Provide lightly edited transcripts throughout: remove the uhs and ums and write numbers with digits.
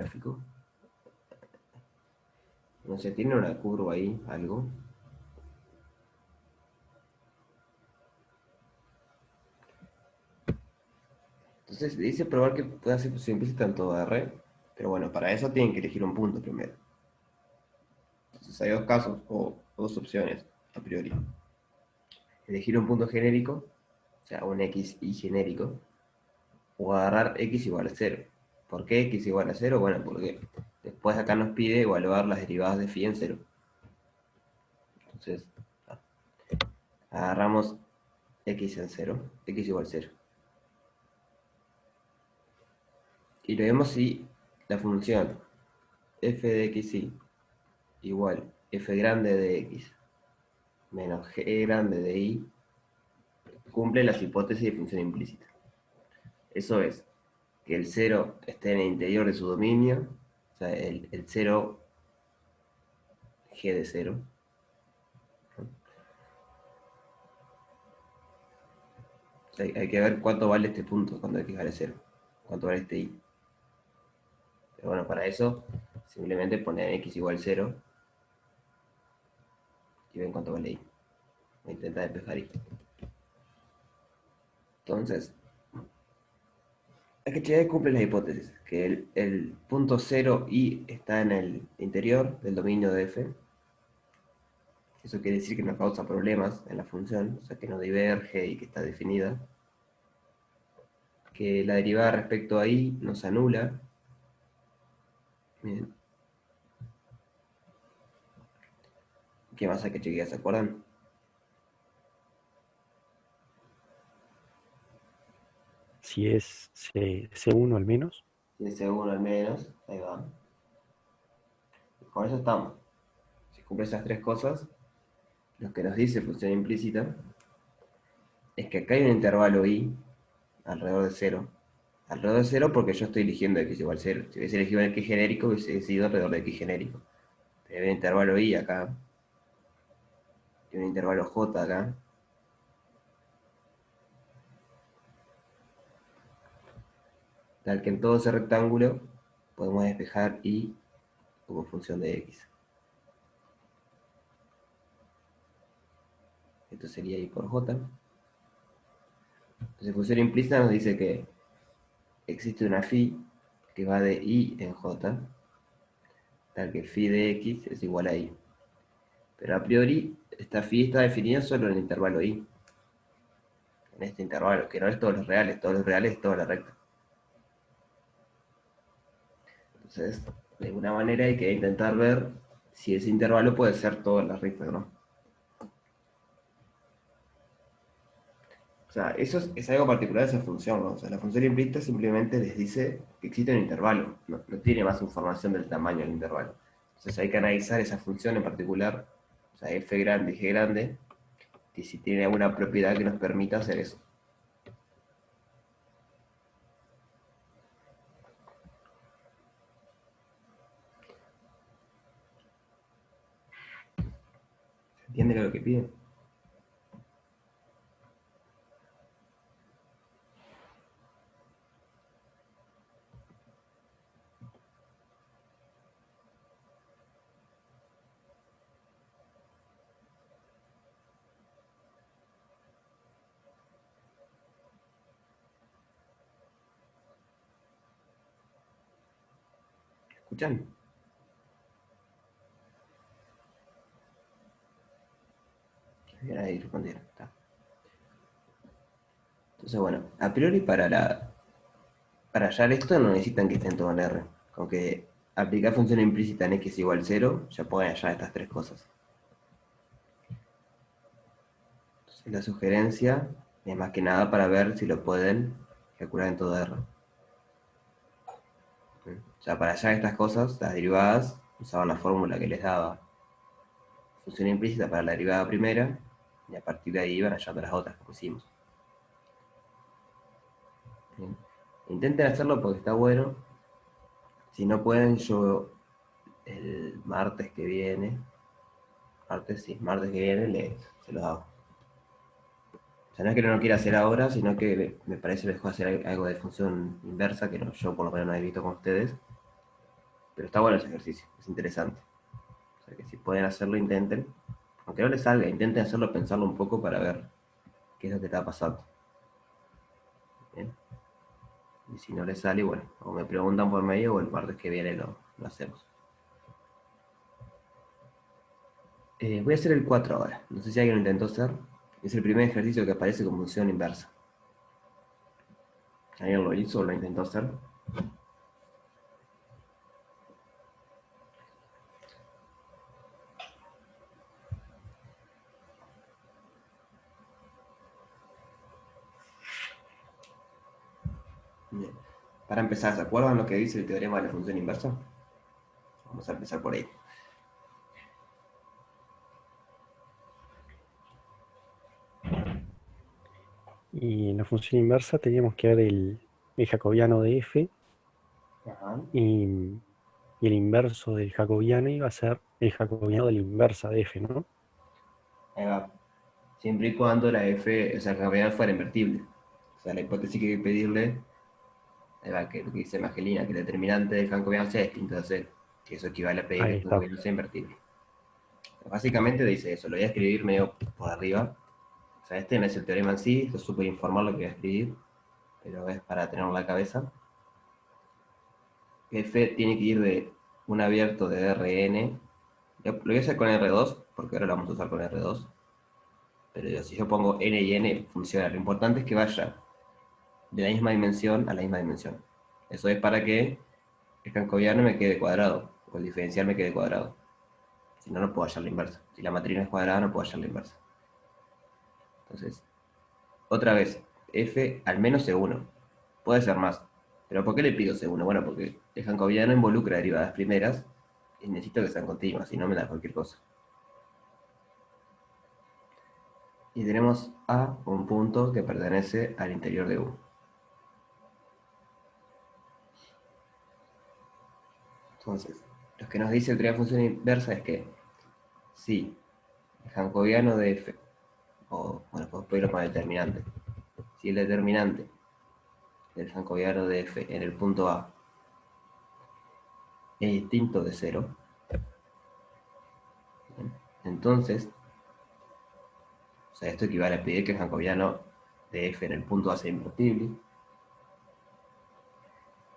gráfico. No sé, tiene una curva ahí, algo. Entonces dice probar que puede hacer función implícita en todo R, pero bueno, para eso tienen que elegir un punto primero. Entonces hay dos casos, o dos opciones, a priori. Elegir un punto genérico, o sea, un x y genérico, o agarrar x igual a 0. ¿Por qué x igual a 0? Bueno, porque después acá nos pide evaluar las derivadas de phi en 0. Entonces, agarramos x en 0, x igual a 0. Y le vemos si la función f de xy igual f grande de x menos g grande de y cumple las hipótesis de función implícita. Eso es, que el 0 esté en el interior de su dominio, o sea, el 0 g de 0. O sea, hay que ver cuánto vale este punto cuando x vale 0, cuánto vale este y. Pero bueno, para eso simplemente ponen x igual 0 y ven cuánto vale y. Voy a intentar despejar y. Entonces, hay que checar que cumple las hipótesis, que el punto 0 y está en el interior del dominio de f. Eso quiere decir que no causa problemas en la función, o sea que no diverge y que está definida. Que la derivada respecto a y no se anula. Bien. ¿Qué más hay que chequear? ¿Se acuerdan? Si es C1 al menos. Si es C1 al menos, ahí va. Y con eso estamos. Si cumple esas tres cosas, lo que nos dice función implícita es que acá hay un intervalo i alrededor de 0. Alrededor de 0 porque yo estoy eligiendo x igual a 0. Si hubiese elegido un x genérico, hubiese sido alrededor de x genérico. Pero hay un intervalo i acá. Y un intervalo j acá. Tal que en todo ese rectángulo podemos despejar y como función de x. Esto sería y por j. Entonces función implícita nos dice que existe una phi que va de y en j, tal que phi de x es igual a y. Pero a priori esta phi está definida solo en el intervalo y. En este intervalo, que no es todos los reales es toda la recta. Entonces, de alguna manera hay que intentar ver si ese intervalo puede ser toda la recta o no. O sea, eso es algo particular de esa función, ¿no? O sea, la función implícita simplemente les dice que existe un intervalo, no tiene más información del tamaño del intervalo. Entonces hay que analizar esa función en particular, o sea, f grande y g grande, y si tiene alguna propiedad que nos permita hacer eso. ¿Se entiende lo que piden? ¿Escuchan? Ahí respondieron. Está. Entonces, bueno, a priori para hallar esto no necesitan que estén todo en R. Con que aplicar función implícita en x igual 0, ya pueden hallar estas tres cosas. Entonces, la sugerencia es más que nada para ver si lo pueden calcular en todo R. O sea, para hallar estas cosas, las derivadas usaban la fórmula que les daba función implícita para la derivada primera, y a partir de ahí iban hallando las otras que pusimos. Bien. Intenten hacerlo porque está bueno. Si no pueden, yo el martes que viene, martes que viene se los hago. O sea, no es que no lo quiera hacer ahora, sino que me parece mejor hacer algo de función inversa, que yo por lo menos no he visto con ustedes. Pero está bueno ese ejercicio, es interesante. O sea que si pueden hacerlo, intenten. Aunque no les salga, intenten hacerlo, pensarlo un poco para ver qué es lo que está pasando. ¿Bien? Y si no les sale, bueno, o me preguntan por medio o el martes que viene lo hacemos. Voy a hacer el 4 ahora. No sé si alguien lo intentó hacer. Es el primer ejercicio que aparece con función inversa. ¿Alguien lo hizo o lo intentó hacer? Bien. Para empezar, ¿se acuerdan lo que dice el teorema de la función inversa? Vamos a empezar por ahí. Y en la función inversa teníamos que ver el jacobiano de f Ajá. y, y el inverso del jacobiano iba a ser el jacobiano de la inversa de f, ¿no? Ahí va. Siempre y cuando la f, o sea, la gravedad fuera invertible. O sea, la hipótesis que hay que pedirle, ahí va, que lo que dice Magelina, que el determinante del jacobiano sea distinto de cero. Que eso equivale a pedir que Ahí el está. jacobiano sea invertible. Básicamente dice eso, lo voy a escribir medio por arriba. O sea, este no es el teorema en sí, esto es súper informal lo que voy a escribir, pero es para tenerlo en la cabeza. F tiene que ir de un abierto de Rn. Lo voy a hacer con R2, porque ahora lo vamos a usar con R2. Pero si yo pongo n y n, funciona. Lo importante es que vaya de la misma dimensión a la misma dimensión. Eso es para que el jacobiano me quede cuadrado, o el diferencial me quede cuadrado. Si no, no puedo hallar la inversa. Si la matriz no es cuadrada, no puedo hallar la inversa. Entonces, otra vez, f al menos C1. Puede ser más. ¿Pero por qué le pido C1? Bueno, porque el jacobiano involucra derivadas primeras y necesito que sean continuas, si no me da cualquier cosa. Y tenemos A, un punto que pertenece al interior de U. Entonces, lo que nos dice el teorema de función inversa es que si el jacobiano de f, o bueno, puedo pedirlo con el determinante, si el determinante del jacobiano de f en el punto A es distinto de cero, entonces, o sea, esto equivale a pedir que el jacobiano de f en el punto A sea invertible.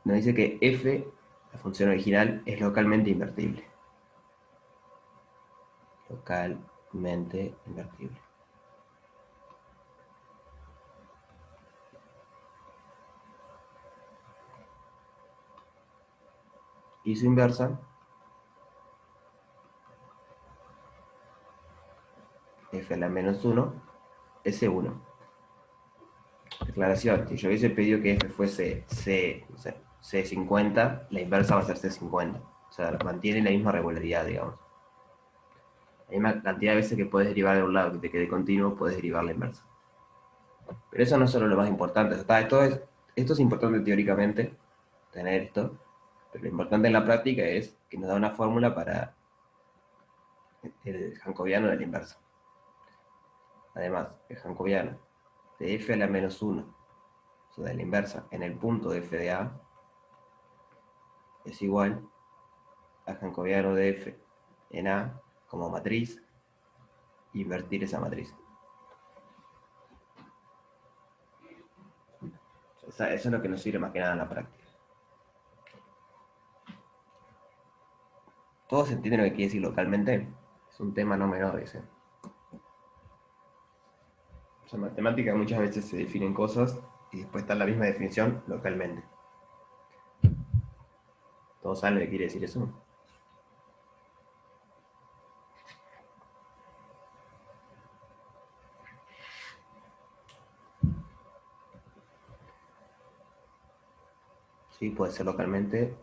Nos dice que f, la función original, es localmente invertible. Localmente invertible. Y su inversa, f a la menos 1, es C1. Declaración, si yo hubiese pedido que f fuese C, o sea, C50, la inversa va a ser C50. O sea, mantiene la misma regularidad, digamos. La misma cantidad de veces que puedes derivar de un lado que te quede continuo, puedes derivar la inversa. Pero eso no es solo lo más importante. Esto es importante teóricamente, tener esto, pero lo importante en la práctica es que nos da una fórmula para el jacobiano de la inversa. Además, el jacobiano de f a la menos 1, o sea, de la inversa, en el punto de f de a, es igual al jacobiano de f en a como matriz, e invertir esa matriz. Eso es lo que nos sirve más que nada en la práctica. ¿Todos entienden lo que quiere decir localmente? Es un tema no menor ese. O sea, en matemática muchas veces se definen cosas y después está la misma definición localmente. ¿Todos saben lo que quiere decir eso? Sí, puede ser localmente.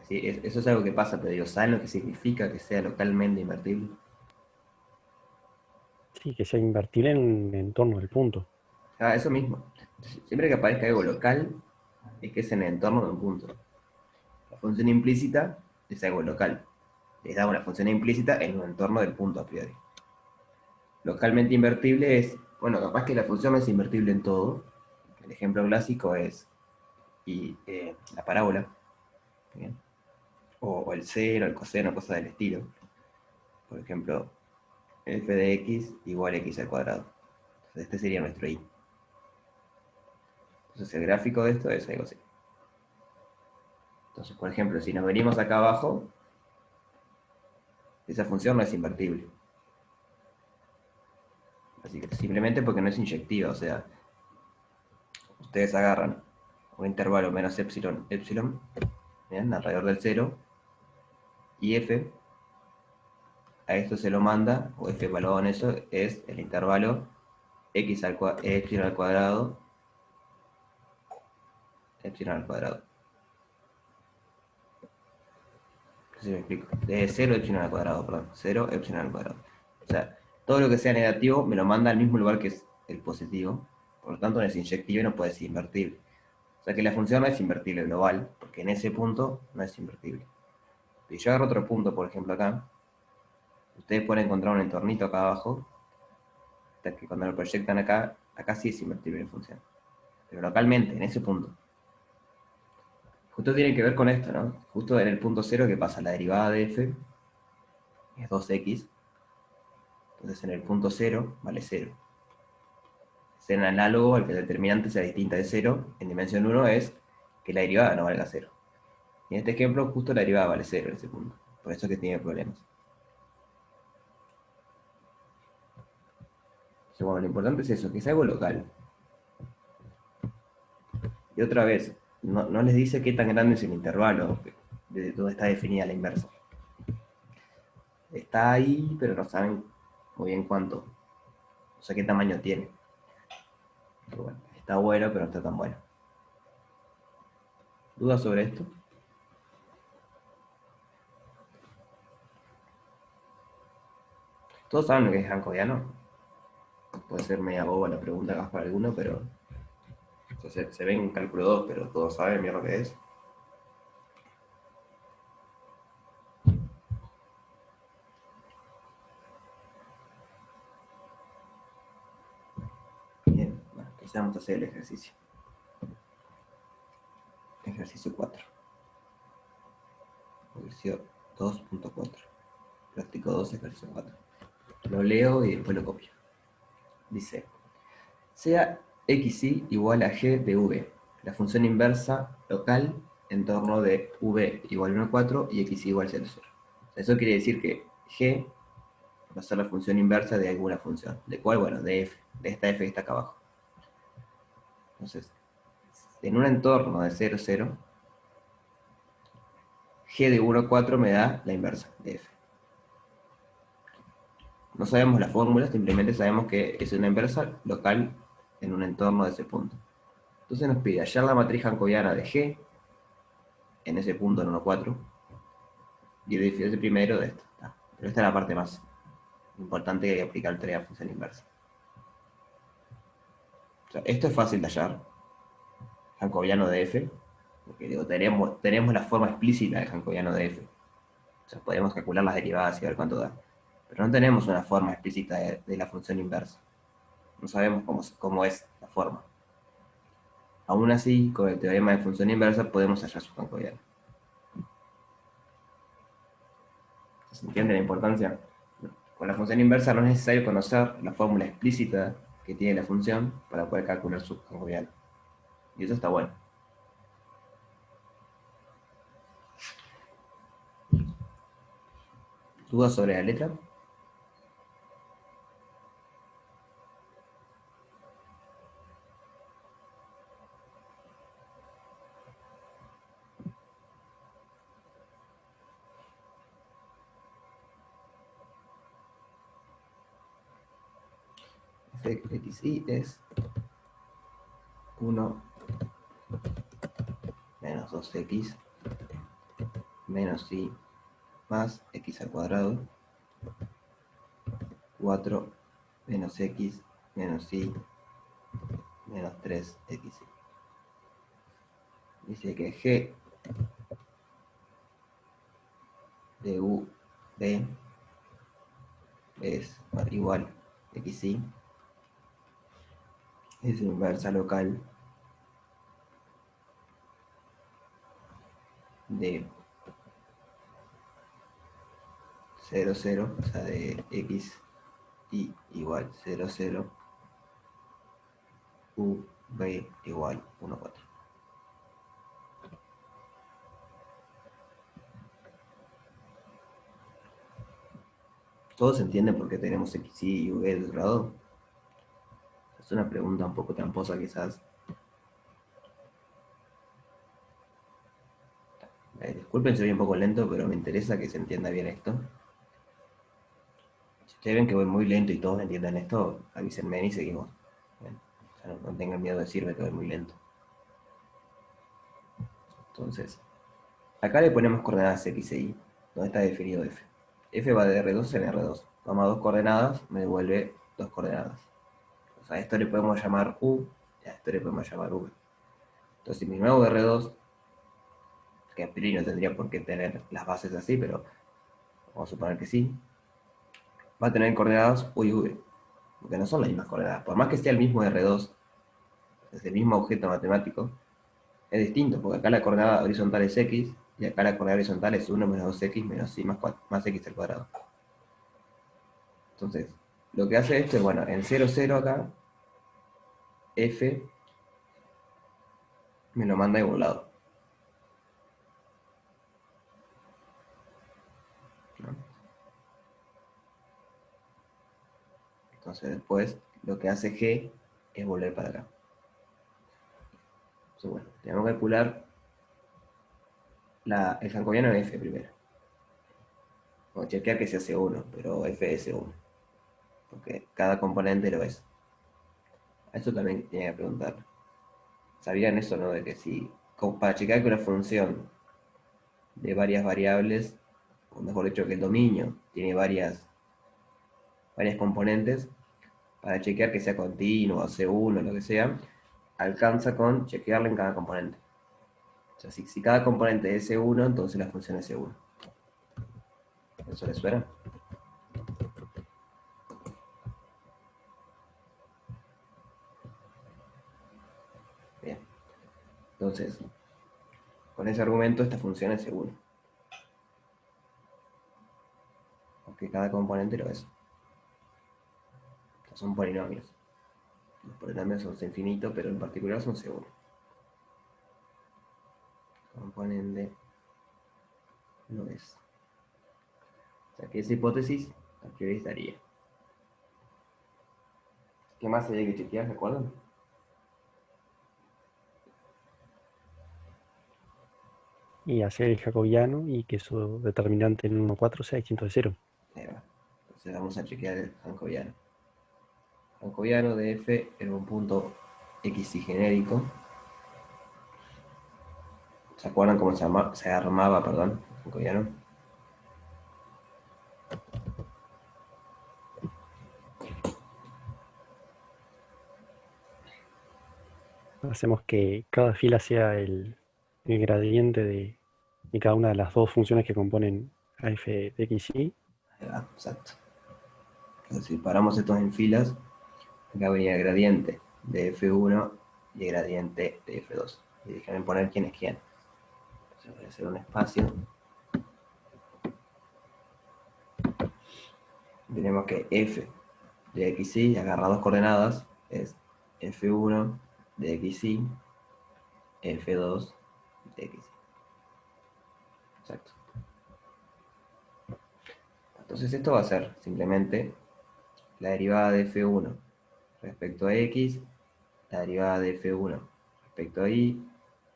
Sí, eso es algo que pasa, pero digo, ¿saben lo que significa que sea localmente invertible? Sí, que sea invertir en torno al punto. Ah, eso mismo. Siempre que aparezca algo local, es que es en el entorno de un punto. La función implícita es algo local. Les da una función implícita en un entorno del punto a priori. Localmente invertible es, bueno, capaz que la función es invertible en todo. El ejemplo clásico es la parábola. ¿Bien? o el seno, el coseno, cosas del estilo. Por ejemplo, f de x igual a x al cuadrado. Entonces este sería nuestro y. Entonces el gráfico de esto es algo así. Entonces, por ejemplo, si nos venimos acá abajo, esa función no es invertible. Así que simplemente porque no es inyectiva, o sea, ustedes agarran un intervalo menos epsilon, epsilon, ¿bien? Alrededor del 0, y f, a esto se lo manda, o f evaluado en eso, es el intervalo x al epsilon al cuadrado, epsilon al cuadrado. Si me explico. De 0 epsilon al cuadrado, perdón. 0 epsilon al cuadrado. O sea, todo lo que sea negativo me lo manda al mismo lugar que es el positivo. Por lo tanto, no es inyectivo y no puede ser invertible. O sea que la función no es invertible global, porque en ese punto no es invertible. Si yo agarro otro punto, por ejemplo acá, ustedes pueden encontrar un entornito acá abajo, hasta que cuando lo proyectan acá, acá sí es invertible la función. Pero localmente, en ese punto. Justo tiene que ver con esto, ¿no? Justo en el punto 0 que pasa la derivada de f, es 2x, entonces en el punto 0 vale 0. Ser análogo al que el determinante sea distinta de 0 en dimensión 1 es que la derivada no valga 0. Y en este ejemplo, justo la derivada vale 0 en ese punto. Por eso es que tiene problemas. Entonces, bueno, lo importante es eso, que es algo local. Y otra vez, no les dice qué tan grande es el intervalo de donde está definida la inversa. Está ahí, pero no saben muy bien cuánto. O sea, qué tamaño tiene. Pero bueno, está bueno, pero no está tan bueno. ¿Dudas sobre esto? ¿Todos saben lo que es jacobiano? Puede ser media boba la pregunta acá para alguno, pero o sea, se ve en cálculo 2, pero todos saben bien lo que es. Bien, bueno, entonces vamos a hacer el ejercicio. Ejercicio 4. Ejercicio 2.4. Práctico 2, ejercicio 4. Lo leo y después lo copio. Dice, sea xy igual a g de v, la función inversa local en torno de v igual a 1 a 4 y x igual a 0. Eso quiere decir que g va a ser la función inversa de alguna función. ¿De cuál? Bueno, de f, de esta f que está acá abajo. Entonces, en un entorno de 0, 0, g de 1 a 4 me da la inversa de f. No sabemos la fórmula, simplemente sabemos que es una inversa local en un entorno de ese punto. Entonces nos pide hallar la matriz jacobiana de g en ese punto en 1, 4 y el diferencial primero de esto. Pero esta es la parte más importante que hay que aplicar teoría de función inversa. O sea, esto es fácil de hallar, jacobiano de f, porque digo, tenemos la forma explícita del jacobiano de f. O sea, podemos calcular las derivadas y ver cuánto da. Pero no tenemos una forma explícita de la función inversa. No sabemos cómo es la forma. Aún así, con el teorema de función inversa podemos hallar su jacobiano. ¿Se entiende la importancia? Con la función inversa no es necesario conocer la fórmula explícita que tiene la función para poder calcular su jacobiano. Y eso está bueno. ¿Dudas sobre la letra? Fxy es 1 menos 2x menos y más x al cuadrado, 4 menos x menos y menos 3xy. Dice que g de u de es igual xy, es inversa local de 0, 0, o sea, de x y igual 0, 0, u, b igual 1, 4. ¿Todos entienden por qué tenemos x y v de otro lado? Es una pregunta un poco tramposa quizás. Disculpen si voy un poco lento, pero me interesa que se entienda bien esto. Si ustedes ven que voy muy lento y todos entiendan esto, avísenme y seguimos. Bien, o sea, no tengan miedo de decirme que voy muy lento. Entonces, acá le ponemos coordenadas x e y, donde está definido f. F va de R2 en R2. Toma dos coordenadas, me devuelve dos coordenadas. O sea, a esto le podemos llamar U y a esto le podemos llamar V. Entonces, si mi nuevo R2, que a priori no tendría por qué tener las bases así, pero vamos a suponer que sí, va a tener coordenadas U y V, porque no son las mismas coordenadas. Por más que sea el mismo R2, es el mismo objeto matemático, es distinto, porque acá la coordenada horizontal es x, y acá la coordenada horizontal es 1 menos 2x menos y más, 4, más x al cuadrado. Entonces, lo que hace esto es, bueno, en 0, 0 acá, f me lo manda de un lado, ¿no? Entonces después lo que hace g es volver para acá. Entonces, bueno, tenemos que calcular el jacobiano en f primero. Vamos a chequear que sea C1, pero f es C1, porque cada componente lo es. A eso también tenía que preguntar. ¿Sabían eso, no? De que si, para checar que una función de varias variables, o mejor dicho, que el dominio tiene varias componentes, para chequear que sea continuo, C1, lo que sea, alcanza con chequearle en cada componente. O sea, si cada componente es C1, entonces la función es C1. ¿Eso les suena? Bien. Entonces, con ese argumento, esta función es C1. Porque cada componente lo es. O sea, son polinomios. Los polinomios son infinitos, pero en particular son C1. Componente no es. O sea que esa hipótesis a priori estaría. ¿Qué más hay que chequear? ¿Recuerdan? Y hacer el jacobiano y que su determinante en 1,4 sea distinto de 0. Entonces vamos a chequear el jacobiano. Jacobiano de f en un punto x y genérico. ¿Se acuerdan cómo se armaba, perdón, el jacobiano? Hacemos que cada fila sea el gradiente de cada una de las dos funciones que componen a f de x y. Ahí va, exacto. Entonces, si paramos estos en filas, acá venía el gradiente de f1 y el gradiente de f2. Y déjenme poner quién es quién. Entonces voy a hacer un espacio. Tenemos que f de xy, agarra dos coordenadas, es f1 de xy, f2 de xy. Exacto. Entonces esto va a ser simplemente la derivada de f1 respecto a x, la derivada de f1 respecto a y,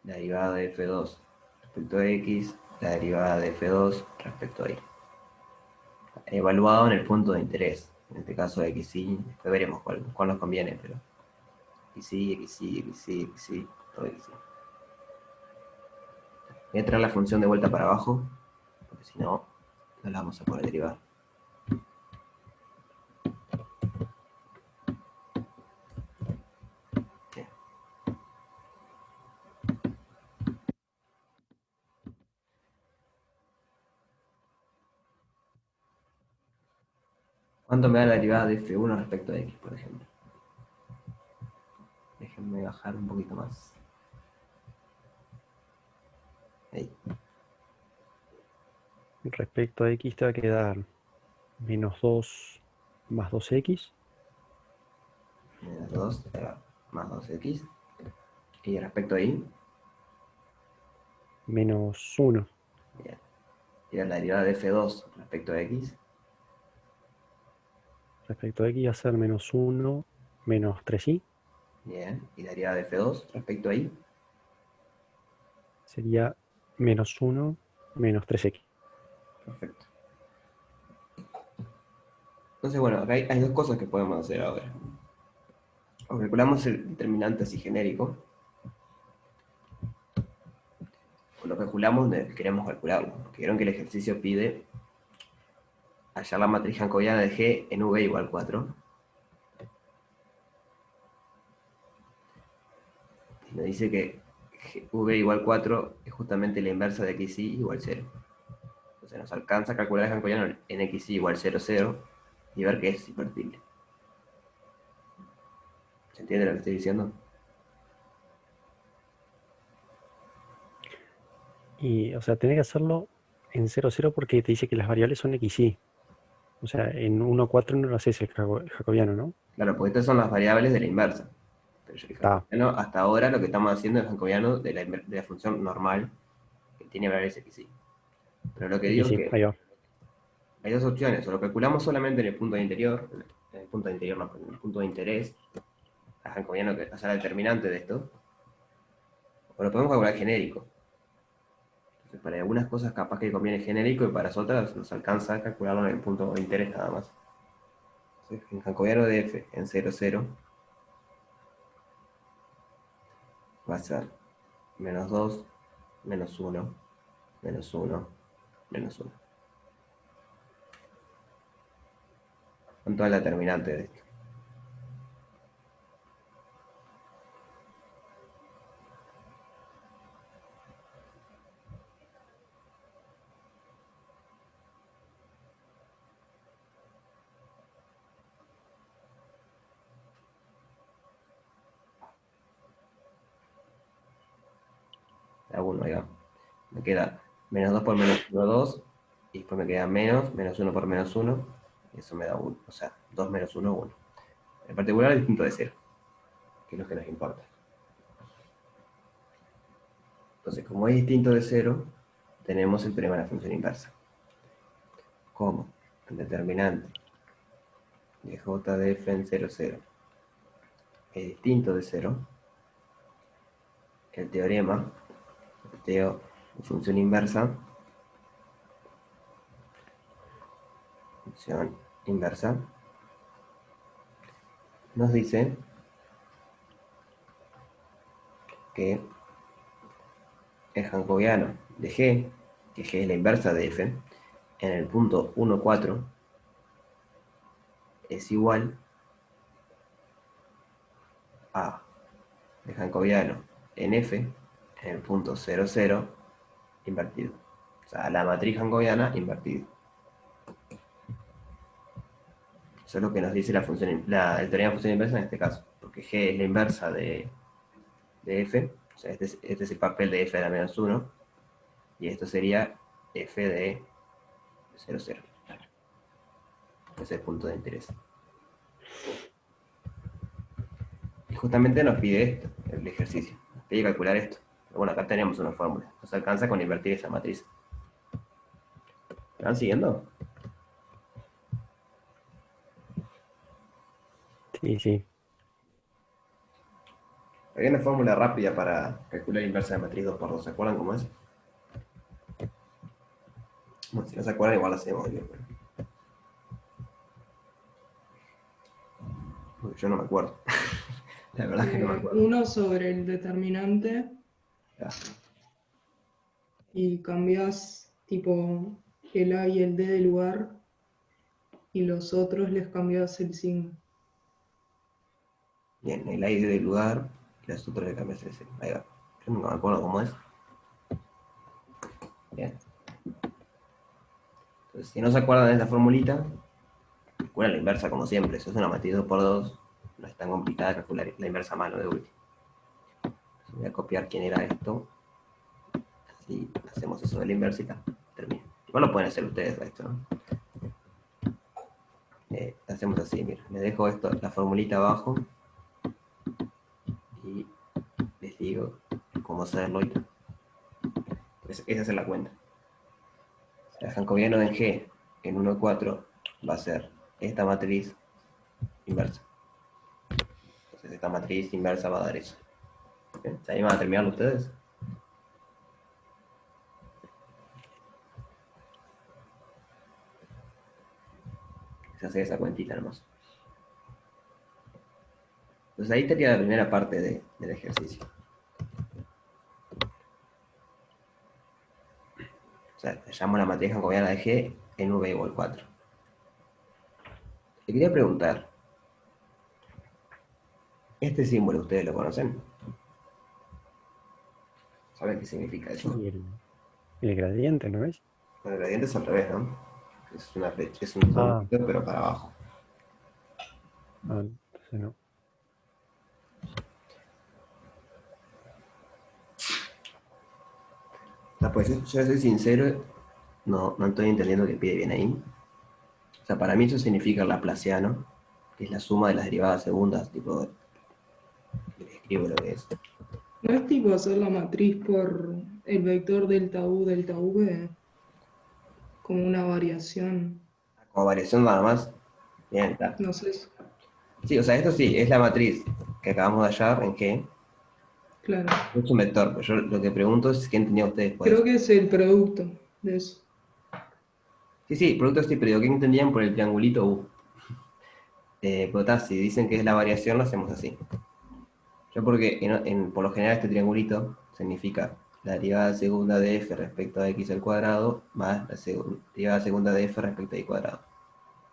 la derivada de f2 respecto a x, la derivada de f2 respecto a y. Evaluado en el punto de interés, en este caso x y, después veremos cuál nos conviene, pero x y, todo x y. Voy a traer la función de vuelta para abajo, porque si no, no la vamos a poder derivar. Bien. ¿Cuánto me da la derivada de f1 respecto a x, por ejemplo? Déjenme bajar un poquito más. Ahí. Respecto a x te va a quedar menos 2 más 2x, Menos 2 más 2x. Y respecto a y, menos 1. bien. Y la derivada de f2 respecto a x, Respecto a x va a ser menos 1 menos 3y. bien. Y la derivada de f2 respecto a y, Sería menos 1 menos 3x. perfecto. Entonces, bueno, acá hay dos cosas que podemos hacer ahora. O calculamos el determinante así genérico, o lo calculamos donde queremos calcularlo. Porque vieron que el ejercicio pide hallar la matriz jacobiana de G en V igual 4. Y nos dice que V igual 4 es justamente la inversa de XY igual 0. Entonces nos alcanza a calcular el jacobiano en XY igual 0, 0 y ver que es invertible. ¿Se entiende lo que estoy diciendo? Y, o sea, tenés que hacerlo en 0, 0 porque te dice que las variables son x, y. O sea, en 1, 4 no lo haces el jacobiano, ¿no? Claro, porque estas son las variables de la inversa. Pero el Está. jacobiano, hasta ahora lo que estamos haciendo es el jacobiano de la función normal que tiene variables XY. Pero lo que digo X, es y, que ahí va. hay dos opciones, o lo calculamos solamente en el punto de interior, en el punto de interior no, en el punto de interés, el jacobiano que pasa la determinante de esto, o lo podemos calcular genérico. Entonces, para algunas cosas capaz que conviene genérico y para las otras nos alcanza a calcularlo en el punto de interés nada más. Entonces, el jacobiano de f en 0, 0 va a ser menos 2, menos 1, menos 1, menos 1. Con toda la determinante de esto. La 1, ahí va. Me queda menos 2 por menos 1, 2. Y después me queda menos 1 por menos 1. Y eso me da 1. O sea, 2 menos 1, 1. En particular, el distinto de 0, que es lo que nos importa. Entonces, como es distinto de 0, tenemos el teorema de la función inversa. ¿Cómo? El determinante de j de f en 0, 0 es distinto de 0. El teorema de función inversa nos dice que el jacobiano de G, que G es la inversa de f, en el punto 1, 4 es igual a el jacobiano en f en el punto 0, 0 invertido. O sea, la matriz jacobiana invertida. Eso es lo que nos dice la función, el teorema de función inversa en este caso, porque G es la inversa de f, o sea, este es el papel de f a la menos 1, y esto sería f de 0, 0. Ese es el punto de interés. Y justamente nos pide esto, el ejercicio. Nos pide calcular esto. Pero bueno, acá tenemos una fórmula. Nos alcanza con invertir esa matriz. ¿Me van siguiendo? Sí, sí. Había una fórmula rápida para calcular la inversa de matriz 2 por 2. ¿Se acuerdan cómo es? Bueno, si no se acuerdan, igual la hacemos. Porque yo no me acuerdo. La verdad es que no me acuerdo. Uno sobre el determinante Ya. y cambias tipo el A y el D de lugar y los otros les cambias el signo. Bien, el aire del lugar y las otras le cambias ese. Ahí va. Yo no me acuerdo cómo es. Bien. Entonces, si no se acuerdan de esta formulita, calculan la inversa como siempre. Eso es una matriz 2 por 2. No es tan complicada calcular la inversa a mano de último. Voy a copiar quién era esto. Así hacemos eso de la inversa y termina. Igual lo pueden hacer ustedes esto, ¿no? hacemos así, mira, les dejo esto, la formulita abajo y les digo cómo hacerlo y esa es la cuenta. El jacobiano en G en 1,4 va a ser esta matriz inversa. Entonces esta matriz inversa va a dar eso. ¿Bien? ¿Se animan a terminarlo ustedes? Se hace esa cuentita nomás. Entonces ahí estaría la primera parte del ejercicio. O sea, le llamo la matriz jacobiana de G en V igual 4. Le quería preguntar, ¿este símbolo ustedes lo conocen? ¿Saben qué significa eso? Sí, el gradiente, ¿no es? Bueno, el gradiente es al revés, ¿no? Es una flecha, es un Ah, sombrito, pero para abajo. entonces no. Ah, pues yo soy sincero, no estoy entendiendo qué pide bien ahí. O sea, para mí eso significa el laplaciano, que es la suma de las derivadas segundas, tipo, les escribo lo que es. ¿No es tipo hacer la matriz por el vector delta U, delta V? Como una variación. Como variación nada más, bien, está. No sé, Sí, o sea, esto sí, es la matriz que acabamos de hallar en G. claro. Es un vector, pero yo lo que pregunto es qué entendían ustedes por Creo eso. que es el producto de eso. Sí, producto sí, pero digo, ¿qué entendían por el triangulito U? Pero está, si dicen que es la variación, lo hacemos así. Yo porque por lo general este triangulito significa la derivada segunda de f respecto a x al cuadrado más la derivada segunda de f respecto a y cuadrado.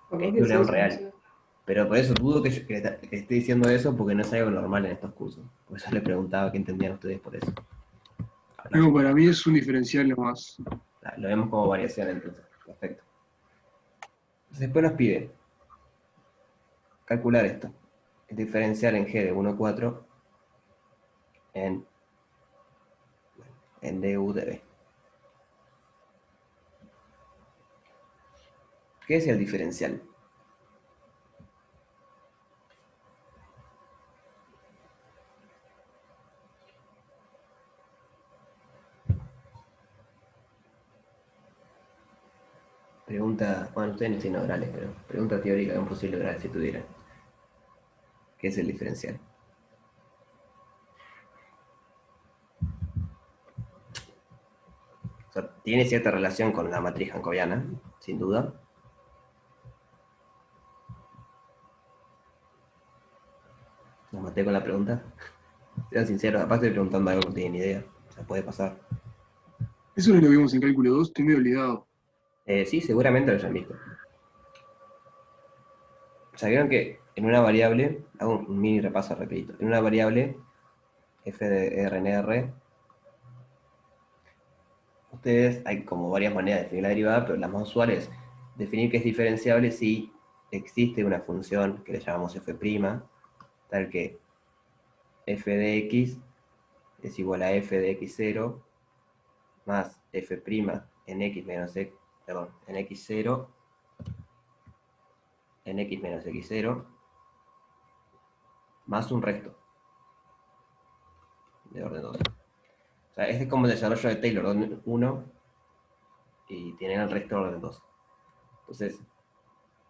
Capaz Es que un es real eso, no real. sé. Pero por eso dudo que esté diciendo eso porque no es algo normal en estos cursos. Por eso le preguntaba qué entendían ustedes por eso. Ahora No, para mí es un diferencial nomás. lo vemos como variación entonces. Perfecto. Entonces después nos pide calcular esto. El diferencial en g de 1,4 en, en du de b. ¿Qué es el diferencial? Pregunta, bueno, ustedes no tienen orales, pero pregunta teórica de un posible oral si tuvieran. ¿Qué es el diferencial? O sea, tiene cierta relación con la matriz jacobiana, sin duda. Nos maté con la pregunta. Sean sinceros, aparte estoy preguntando algo que no tienen idea. O sea, puede pasar. Eso no lo vimos en cálculo 2, estoy medio olvidado. Sí, seguramente lo hayan visto. ¿Sabieron que en una variable, hago un mini repaso rapidito, en una variable f de RNR, ustedes hay como varias maneras de definir la derivada, pero la más usual es definir que es diferenciable si existe una función que le llamamos f', tal que f de x es igual a f de x0 más f' en x menos x, perdón, en x0 en x menos x0 más un resto de orden 2. O sea, este es como el desarrollo de Taylor, orden 1 y tienen el resto de orden 2. Entonces,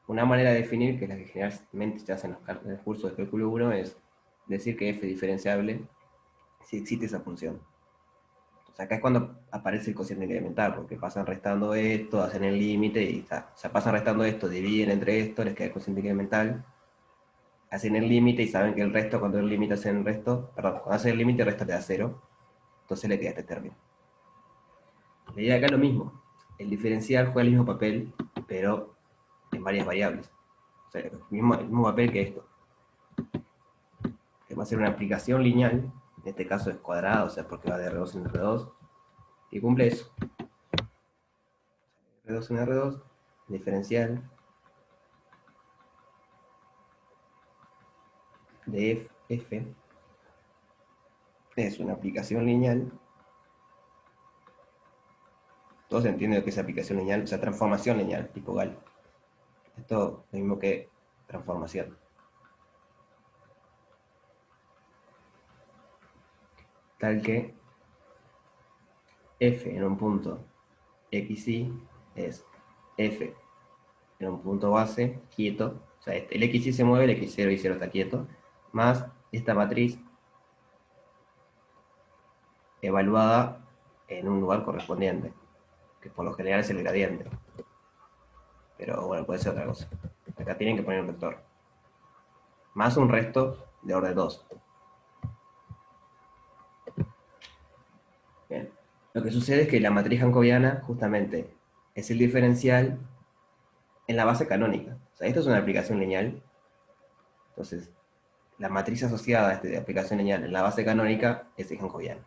una manera de definir, que es la que generalmente se hace en los cursos de cálculo 1, es decir que f es diferenciable si existe esa función. O sea, acá es cuando aparece el cociente incremental, porque pasan restando esto, hacen el límite y está. O sea, pasan restando esto, dividen entre esto, les queda el cociente incremental, hacen el límite y saben que el resto, cuando el límite hacen el resto, perdón, cuando hacen el límite el resto te da 0, entonces le queda este término. La idea acá es lo mismo. El diferencial juega el mismo papel, pero en varias variables. O sea, el mismo papel que esto. Que va a ser una aplicación lineal, en este caso es cuadrada, o sea, porque va de R2 en R2, y cumple eso. R2 en R2, diferencial de f es una aplicación lineal. Todos entienden lo que es aplicación lineal, o sea, transformación lineal, tipo Gal. Esto es lo mismo que transformación. Tal que f en un punto xy es f en un punto base quieto, o sea, el xy se mueve, el x0 y 0 está quieto, más esta matriz evaluada en un lugar correspondiente, que por lo general es el gradiente. Pero bueno, puede ser otra cosa. Acá tienen que poner un vector. Más un resto de orden 2. Bien. Lo que sucede es que la matriz jacobiana justamente es el diferencial en la base canónica. O sea, esto es una aplicación lineal. Entonces, la matriz asociada a esta aplicación lineal en la base canónica es el jacobiano.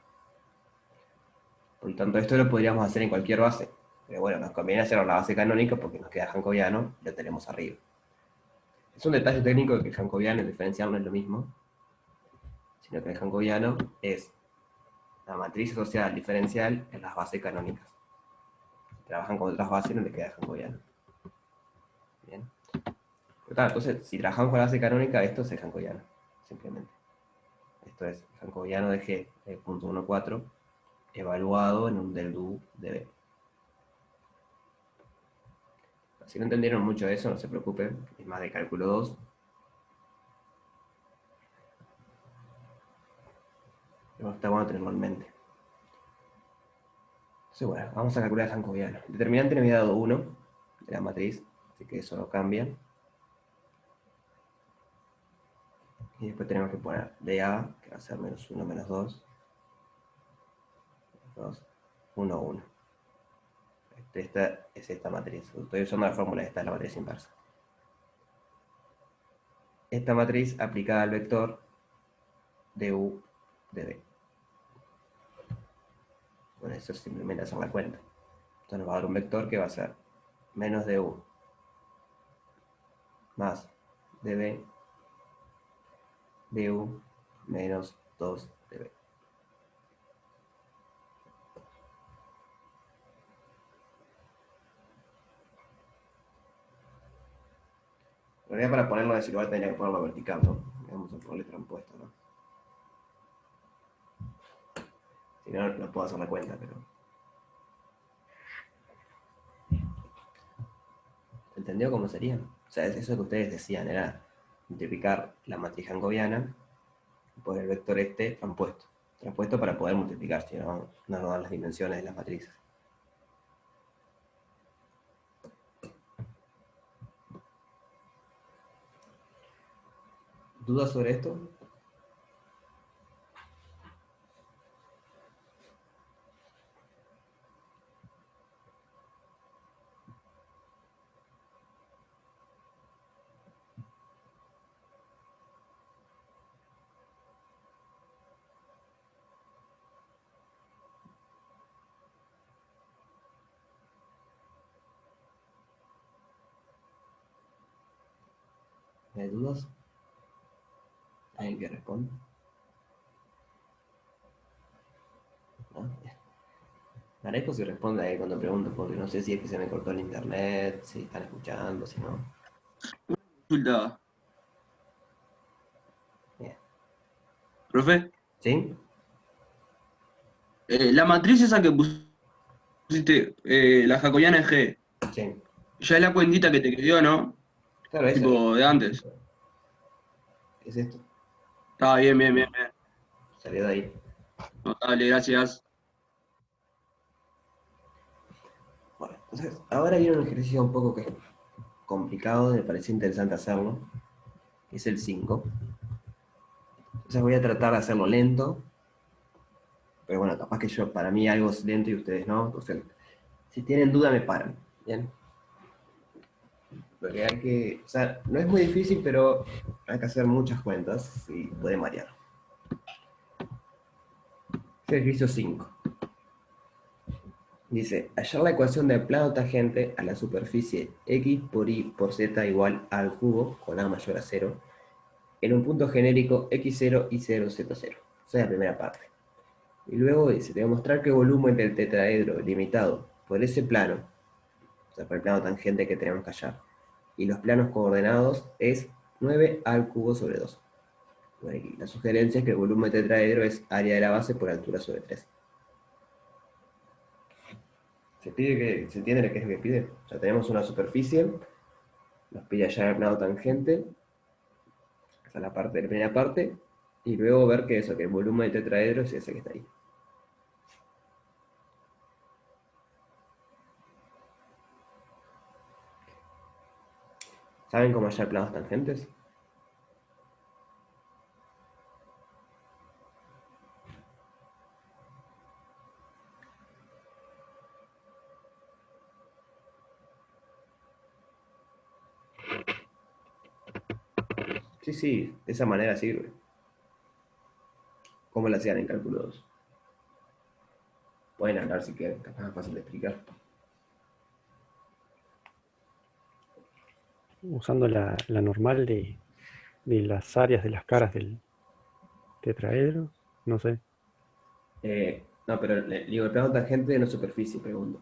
Por lo tanto, esto lo podríamos hacer en cualquier base. Pero bueno, nos conviene hacerlo en la base canónica porque nos queda jacobiano y lo tenemos arriba. Es un detalle técnico de que el jacobiano y el diferencial no es lo mismo, sino que el jacobiano es la matriz asociada al diferencial en las bases canónicas. Trabajan con otras bases y no les queda jacobiano. Bien. Pero claro, entonces, si trabajamos con la base canónica, esto es el jacobiano, simplemente. Esto es el jacobiano de G, el punto 1,4, evaluado en un del du de B. Si no entendieron mucho de eso, no se preocupen, es más de cálculo 2. Pero está bueno tenerlo en mente. Entonces, bueno, vamos a calcular el jacobiano. El determinante me había dado 1 de la matriz, así que eso no cambia. Y después tenemos que poner dA, que va a ser menos 1, menos 2, 2, 1, 1. Esta es esta matriz. Estoy usando la fórmula, esta es la matriz inversa. Esta matriz aplicada al vector de U de B. Bueno, eso es simplemente hacer la cuenta. Entonces nos va a dar un vector que va a ser menos de U más dB de U menos 2 dB. En realidad, para ponerlo en ese lugar tendría que ponerlo vertical, ¿no? Vamos a ponerle trampuesto, ¿no? Si no, no puedo hacer la cuenta, pero... ¿Entendió cómo sería? O sea, es eso que ustedes decían, era multiplicar la matriz jacobiana por el vector este transpuesto. Transpuesto para poder multiplicar, si no, no nos dan las dimensiones de las matrices. ¿Dudas sobre esto? ¿Hay dudas? ¿Alguien que responda? ¿No? Marejo si responde ahí cuando pregunto, porque no sé si es que se me cortó el internet, si están escuchando, si no. Consulta, Bien. profe. ¿Sí? La matriz esa que pusiste, la jacobiana es G. Sí. Ya es la cuentita que te quedó, ¿no? Claro, eso Tipo de antes. es esto. Está bien, bien, bien, bien. Salió de ahí. No, dale, gracias. Bueno, entonces, ahora viene un ejercicio un poco que es complicado, me parece interesante hacerlo, que es el 5. Entonces voy a tratar de hacerlo lento, pero bueno, capaz que yo, para mí algo es lento y ustedes no, entonces, si tienen duda me paran, ¿bien? Porque hay que, o sea, no es muy difícil, pero hay que hacer muchas cuentas y puede variar. Ejercicio 5. Dice, hallar la ecuación del plano tangente a la superficie x por y por z igual a al cubo, con a mayor a 0, en un punto genérico x0, y0, z0. Esa es la primera parte. Y luego dice, demostrar que el volumen del tetraedro limitado por ese plano, o sea, por el plano tangente que tenemos que hallar, y los planos coordenados es 9 al cubo sobre 2. Bueno, aquí la sugerencia es que el volumen de tetraedro es área de la base por altura sobre 3. ¿Se entiende qué es lo que pide? Ya tenemos una superficie, nos pide hallar el plano tangente, esa es la primera parte, y luego ver que el volumen de tetraedro es ese que está ahí. ¿Saben cómo hallar planos tangentes? Sí, de esa manera sirve. ¿Cómo lo hacían en cálculo 2? Pueden hablar si quieren, capaz es fácil de explicar. Usando la normal de las áreas de las caras del tetraedro, no sé. No, pero digo, el plano tangente de una superficie, pregunto.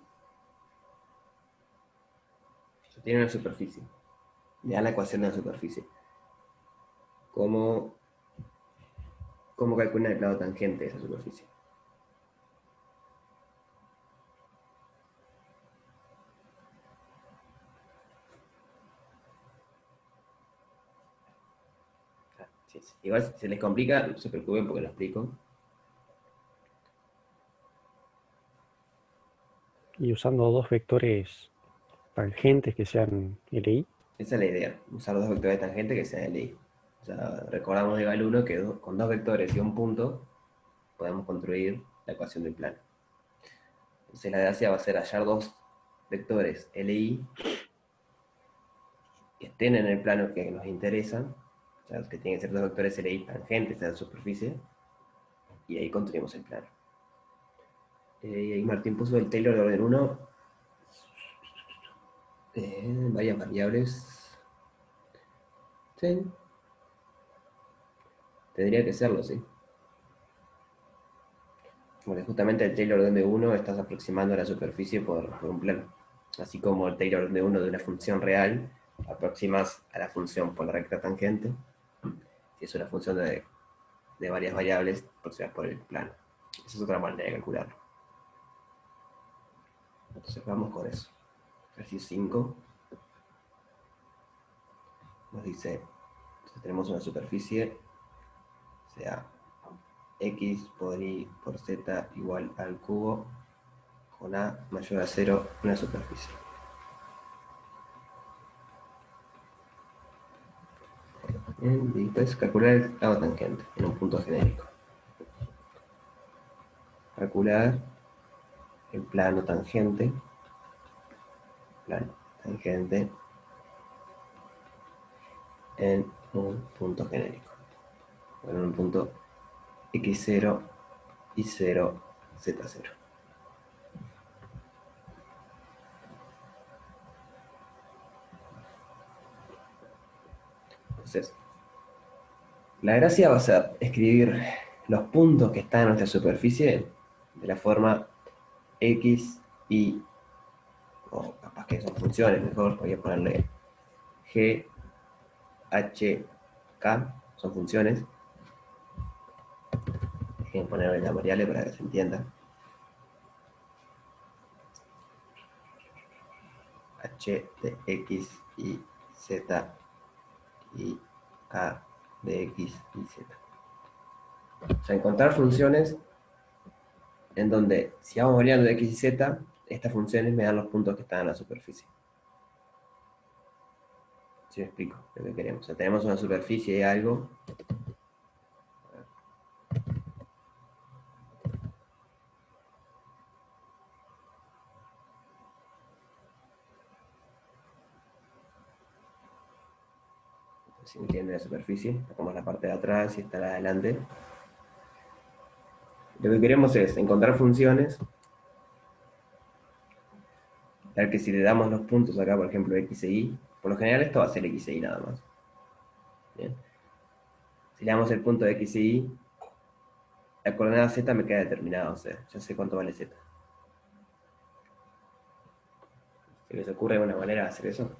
Tiene una superficie. Le dan la ecuación de la superficie. ¿Cómo calculan el plano tangente de esa superficie? Sí. Igual si se les complica, no se preocupen porque lo explico. Y usando dos vectores tangentes que sean LI. Esa es la idea, usar dos vectores tangentes que sean LI. O sea, recordamos de Galois que con dos vectores y un punto podemos construir la ecuación del plano. Entonces la gracia va a ser hallar dos vectores LI que estén en el plano que nos interesa, o sea, que tienen que ser dos vectores LI tangentes a la superficie, y ahí construimos el plano. Y ahí Martín puso el Taylor de orden 1, varias variables. Sí, tendría que serlo, sí. Porque justamente el Taylor de 1 estás aproximando a la superficie por un plano. Así como el Taylor de 1 de una función real aproximas a la función por la recta tangente. Si es una función de varias variables, aproximas por el plano. Esa es otra manera de calcularlo. Entonces vamos con eso. Ejercicio 5 nos dice, si tenemos una superficie, sea x por y por z igual al cubo, con a mayor a 0, una superficie. Y después calcular el plano tangente en un punto genérico. Calcular el plano tangente en un punto genérico. En un punto x0 y 0, z0. Entonces, la gracia va a ser escribir los puntos que están en nuestra superficie de la forma x, y, o capaz que son funciones, mejor voy a ponerle g, h, k, son funciones. Dejen ponerle la variable para que se entienda. H de x y z y k de x y z. O sea, encontrar funciones en donde, si vamos variando de x y z, estas funciones me dan los puntos que están en la superficie. ¿Sí me explico lo que queremos? O sea, tenemos una superficie de algo. Si entienden la superficie, como es la parte de atrás y está la de adelante. Lo que queremos es encontrar funciones, tal que si le damos los puntos acá, por ejemplo, x e y, por lo general esto va a ser x e y nada más. Bien. Si le damos el punto de x e y, la coordenada z me queda determinada, o sea, ya sé cuánto vale z. ¿Se les ocurre una manera de hacer eso?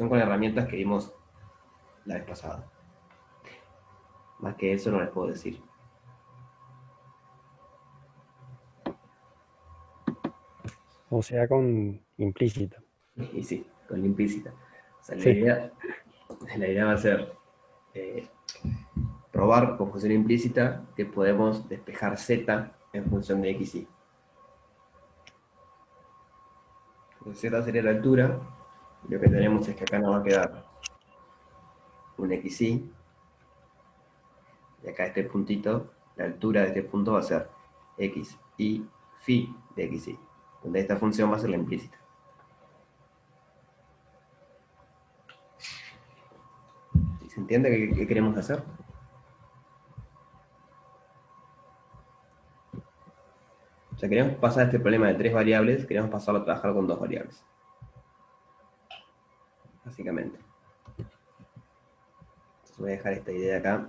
Son con herramientas que vimos la vez pasada. Más que eso no les puedo decir. O sea, con implícita. Y sí, con la implícita. O sea, Sí. la idea va a ser eh, probar con función implícita que podemos despejar z en función de x, y. Entonces, z sería la altura. Y lo que tenemos es que acá nos va a quedar un x, y. Y acá este puntito, la altura de este punto va a ser x, y, phi de x, y. Donde esta función va a ser la implícita. ¿Se entiende qué queremos hacer? O sea, queremos pasar este problema de 3 variables, queremos pasarlo a trabajar con 2 variables. Básicamente. Entonces voy a dejar esta idea acá.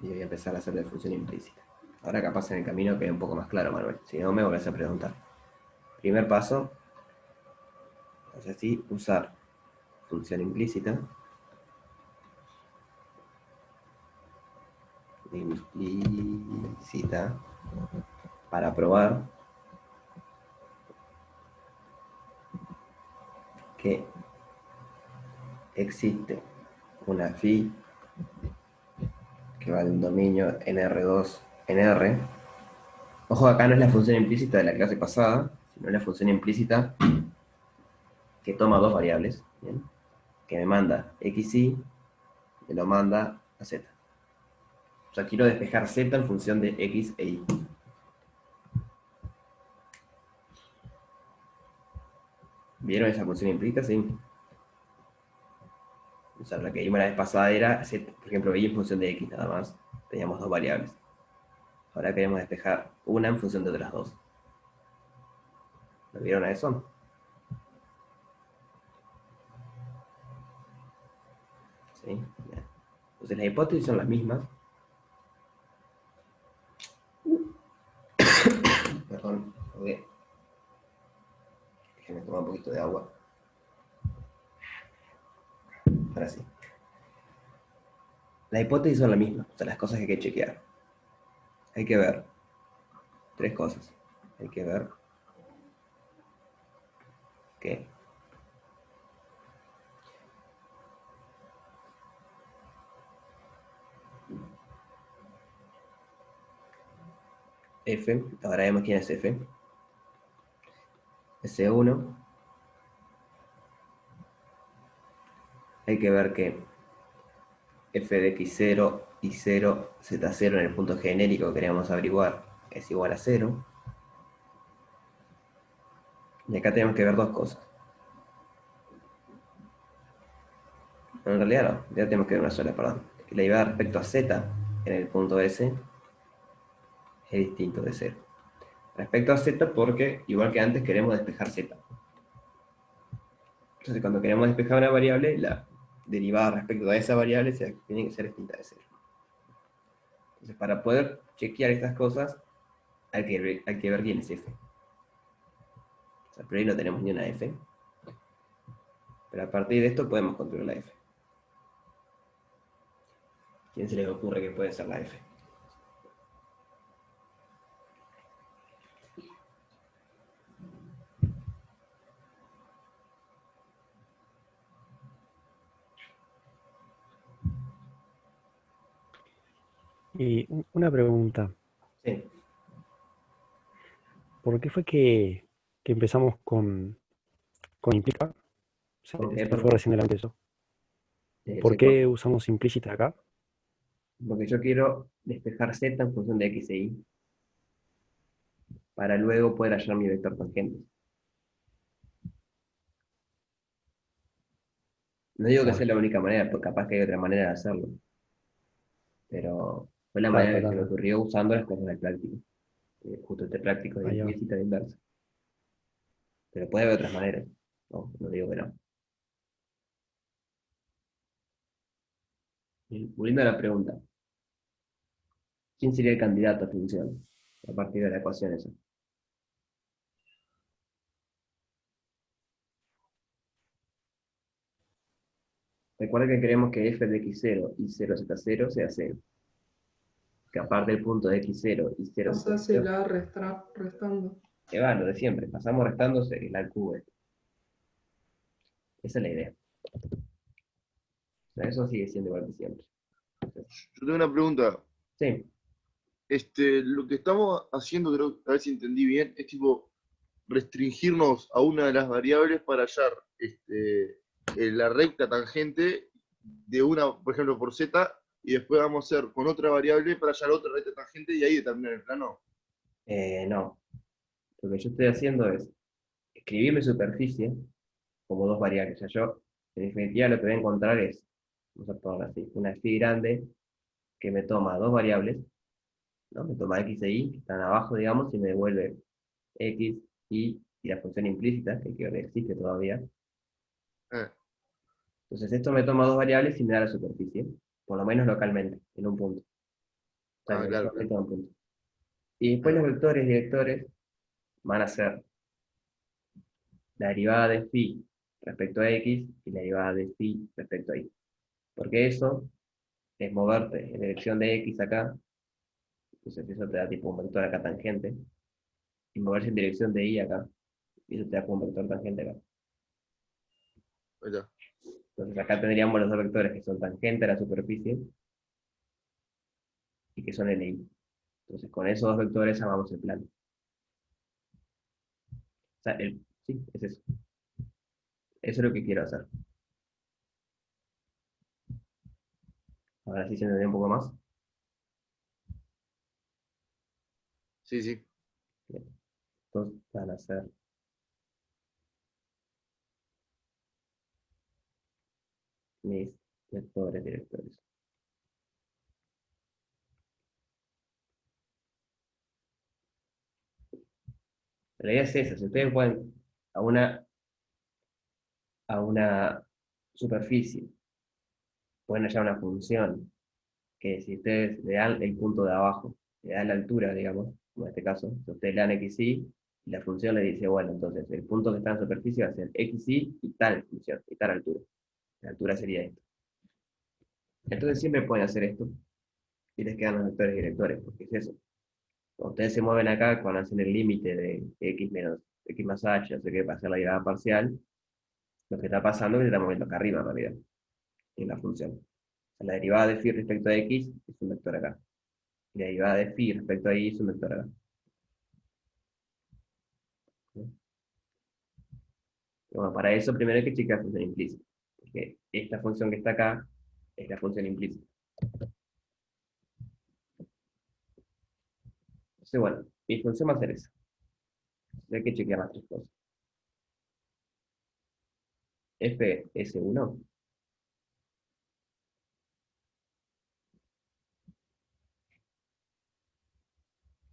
Y voy a empezar a hacer de función implícita. Ahora capaz en el camino quede un poco más claro, Manuel. Si no, me volvés a preguntar. Primer paso, es así, usar función implícita. Implícita para probar que existe una phi que va del dominio nr2 en R. Ojo, acá no es la función implícita de la clase pasada, sino la función implícita que toma 2 variables, ¿bien? Que me manda x, y me lo manda a z. O sea, quiero despejar z en función de x e y. ¿Vieron esa función implícita? Sí. O sea, la que vimos la vez pasada era, por ejemplo, y en función de x nada más. Teníamos 2 variables. Ahora queremos despejar una en función de otras 2. ¿Lo vieron a eso? Sí. Bien. Entonces las hipótesis son las mismas. Perdón, joder. Déjenme tomar un poquito de agua. Ahora sí. Las hipótesis son las mismas, o sea, las cosas que hay que chequear. Hay que ver 3 cosas. Hay que ver que f, ahora vemos quién es f. S1. Hay que ver que f de x0 y 0, z0 en el punto genérico que queremos averiguar es igual a 0. Y acá tenemos que ver 2 cosas. En realidad no, ya tenemos que ver una sola, perdón. La derivada respecto a z en el punto S es distinto de 0. Respecto a z porque, igual que antes, queremos despejar z. Entonces, cuando queremos despejar una variable, la derivada respecto a esa variable tiene que ser distinta de 0. Entonces, para poder chequear estas cosas, hay que ver quién es f. O sea, por ahí no tenemos ni una f. Pero a partir de esto podemos construir la f. ¿Quién se le ocurre que puede ser la f? Y una pregunta, Sí. ¿por qué fue que empezamos con implícita? ¿Por qué? Se fue recién de la mente eso. ¿Por Sí, qué usamos implícita acá? porque yo quiero despejar z en función de x e y para luego poder hallar mi vector tangente. No digo que Claro, sea la única manera, porque capaz que hay otra manera de hacerlo. Pero fue la claro, manera que se me claro. ocurrió usando las cosas del práctico. Justo este práctico de Ahí va. implícita de inversa. Pero puede haber otras maneras. No, no digo que no. Y volviendo a la pregunta, ¿quién sería el candidato a función a partir de la ecuación esa? Recuerda que queremos que f de x0 y 0z0 sea 0. Que aparte del punto de x0 y 0z0, Pasásela restando. que va, lo de siempre. Pasamos restándose el al cubo. Esa es la idea. O sea, eso sigue siendo igual que siempre. Yo tengo una pregunta. Sí, Lo que estamos haciendo, creo, a ver si entendí bien, es tipo restringirnos a una de las variables para hallar la recta tangente de una, por ejemplo, por z, y después vamos a hacer con otra variable para hallar otra recta tangente y ahí determinar el plano. no. Lo que yo estoy haciendo es escribir mi superficie como dos variables. O sea, yo, en definitiva, lo que voy a encontrar es, vamos a ponerlo así, una phi grande que me toma dos variables, ¿no? Me toma x e y, que están abajo, digamos, y me devuelve x, y la función implícita, que creo que existe todavía. Eh, Entonces esto me toma dos variables y me da la superficie, por lo menos localmente, en un punto. O sea, que claro, me claro. toma un punto. Y después los vectores directores van a ser la derivada de phi respecto a x y la derivada de phi respecto a y. Porque eso es moverte en dirección de x acá, entonces eso te da tipo un vector acá tangente, y moverse en dirección de y acá, y eso te da como un vector tangente acá. Ahí está. Entonces acá tendríamos los dos vectores que son tangente a la superficie y que son el y. Entonces con esos dos vectores llamamos el plano. O sea, sí, es eso. Eso es lo que quiero hacer. Ahora sí se entendió un poco más. Sí, sí. Bien. Entonces van a ser mis vectores directores. La idea es esa. Si ustedes pueden a una superficie, pueden hallar una función que si ustedes le dan el punto de abajo, le dan la altura, digamos, como en este caso, si ustedes le dan xy, y la función le dice, bueno, entonces el punto que está en superficie va a ser xy y tal función, y tal altura. La altura sería esto. Entonces siempre pueden hacer esto, y les quedan los vectores directores, porque es eso. Cuando ustedes se mueven acá, cuando hacen el límite de x menos x más h, no sé qué, para hacer la derivada parcial, lo que está pasando es que se está moviendo acá arriba, en realidad, en la función. O sea, la derivada de phi respecto a x es un vector acá. Y la derivada de phi respecto a y es un vector acá. Bueno, para eso primero hay que checar la función implícita. Porque esta función que está acá es la función implícita. Entonces, bueno, mi función va a ser esa. Entonces hay que chequear las tres cosas. fs1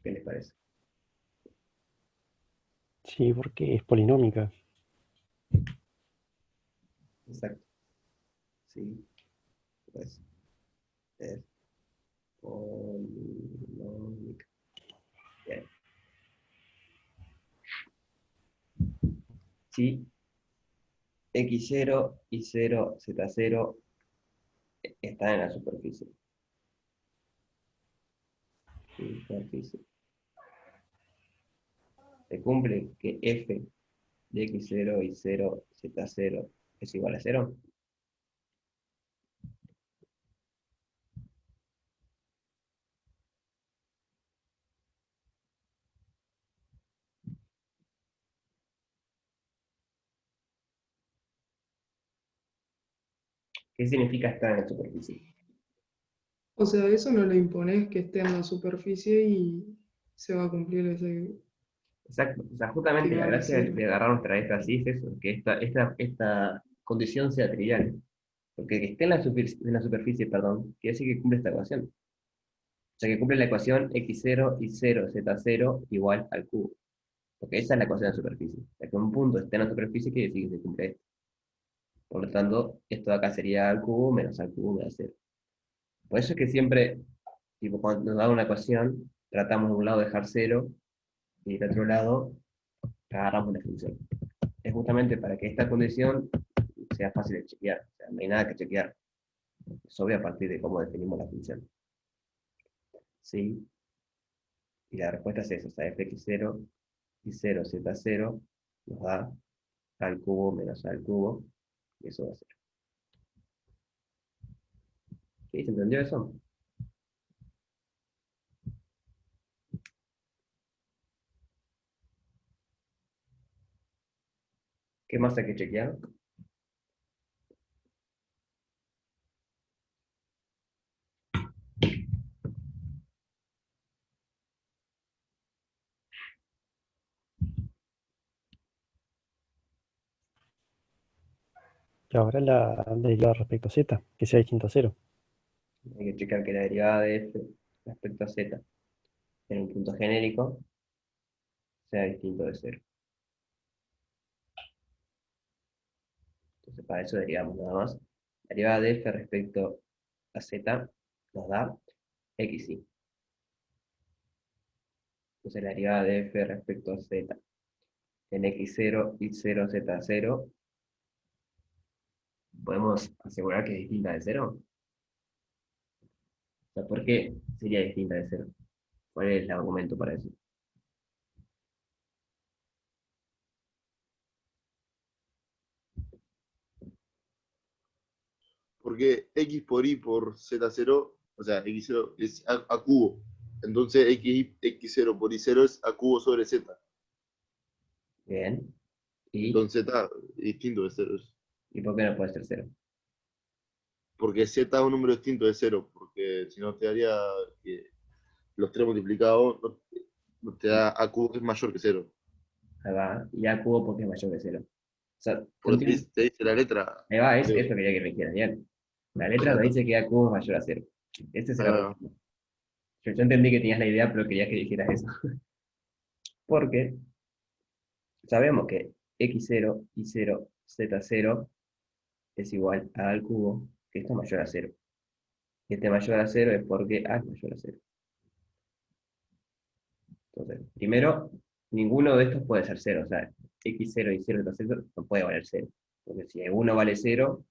¿qué les parece? Sí, porque es polinómica. Exacto. Sí, pues es polinómica. Bien. Si x0 y 0 z0 están en la superficie. Superficie. Se cumple que f de x0 y 0 z0 es igual a 0. ¿Qué significa estar en la superficie? O sea, eso no le impones que esté en la superficie y se va a cumplir ese Exacto. O sea, justamente que la vale gracia cero. de agarrar nuestra letra así es eso, que esta condición sea trivial. Porque que esté en la superficie, perdón, quiere decir que cumple esta ecuación. O sea, que cumple la ecuación x0 y 0z0 igual al cubo. Porque esa es la ecuación de la superficie. O sea, que un punto esté en la superficie quiere decir que se cumple esto. Por lo tanto, esto de acá sería al cubo menos al cubo me da 0. Por eso es que siempre, tipo, cuando nos da una ecuación, tratamos de un lado dejar 0 y del otro lado agarramos una función. Es justamente para que esta condición sea fácil de chequear. O sea, no hay nada que chequear. Es obvio a partir de cómo definimos la función. ¿Sí? Y la respuesta es esa, o sea, fx0 y 0 z0 nos da a al cubo menos a al cubo, y eso va a ser. ¿Sí? ¿Se entendió eso? ¿Qué más hay que chequear? Y ahora la derivada respecto a z, que sea distinto a 0. Hay que checar que la derivada de f respecto a z en un punto genérico sea distinto de 0. Entonces para eso derivamos nada más. La derivada de f respecto a z nos da xy. Entonces la derivada de f respecto a z en x0 y 0z0, ¿podemos asegurar que es distinta de 0? O sea, ¿por qué sería distinta de 0? ¿Cuál es el argumento para eso? Porque x por y por z0, o sea, x0 es a cubo. Entonces x0 por y0 es a cubo sobre z. Bien. Entonces z es distinto de 0. ¿Y por qué no puede ser 0? Porque z es un número distinto de 0. Porque si no te daría que los 3 multiplicados no te da a cubo que es mayor que 0. Ahí va. Y a cubo porque es mayor que 0. O sea, Porque te dice la letra. ahí va, eso Leo. quería que me quieras bien. La letra te Claro. dice que a cubo es mayor a 0. Este es el Ah, argumento. Yo entendí que tenías la idea, pero quería que dijeras eso. Porque sabemos que x0 y 0 z0 es igual a al cubo, que esto es mayor a 0. Y este mayor a 0 es porque a es mayor a 0. Entonces, primero, ninguno de estos puede ser 0. O sea, x0 y 0 z0 no puede valer 0. Porque si uno vale 0,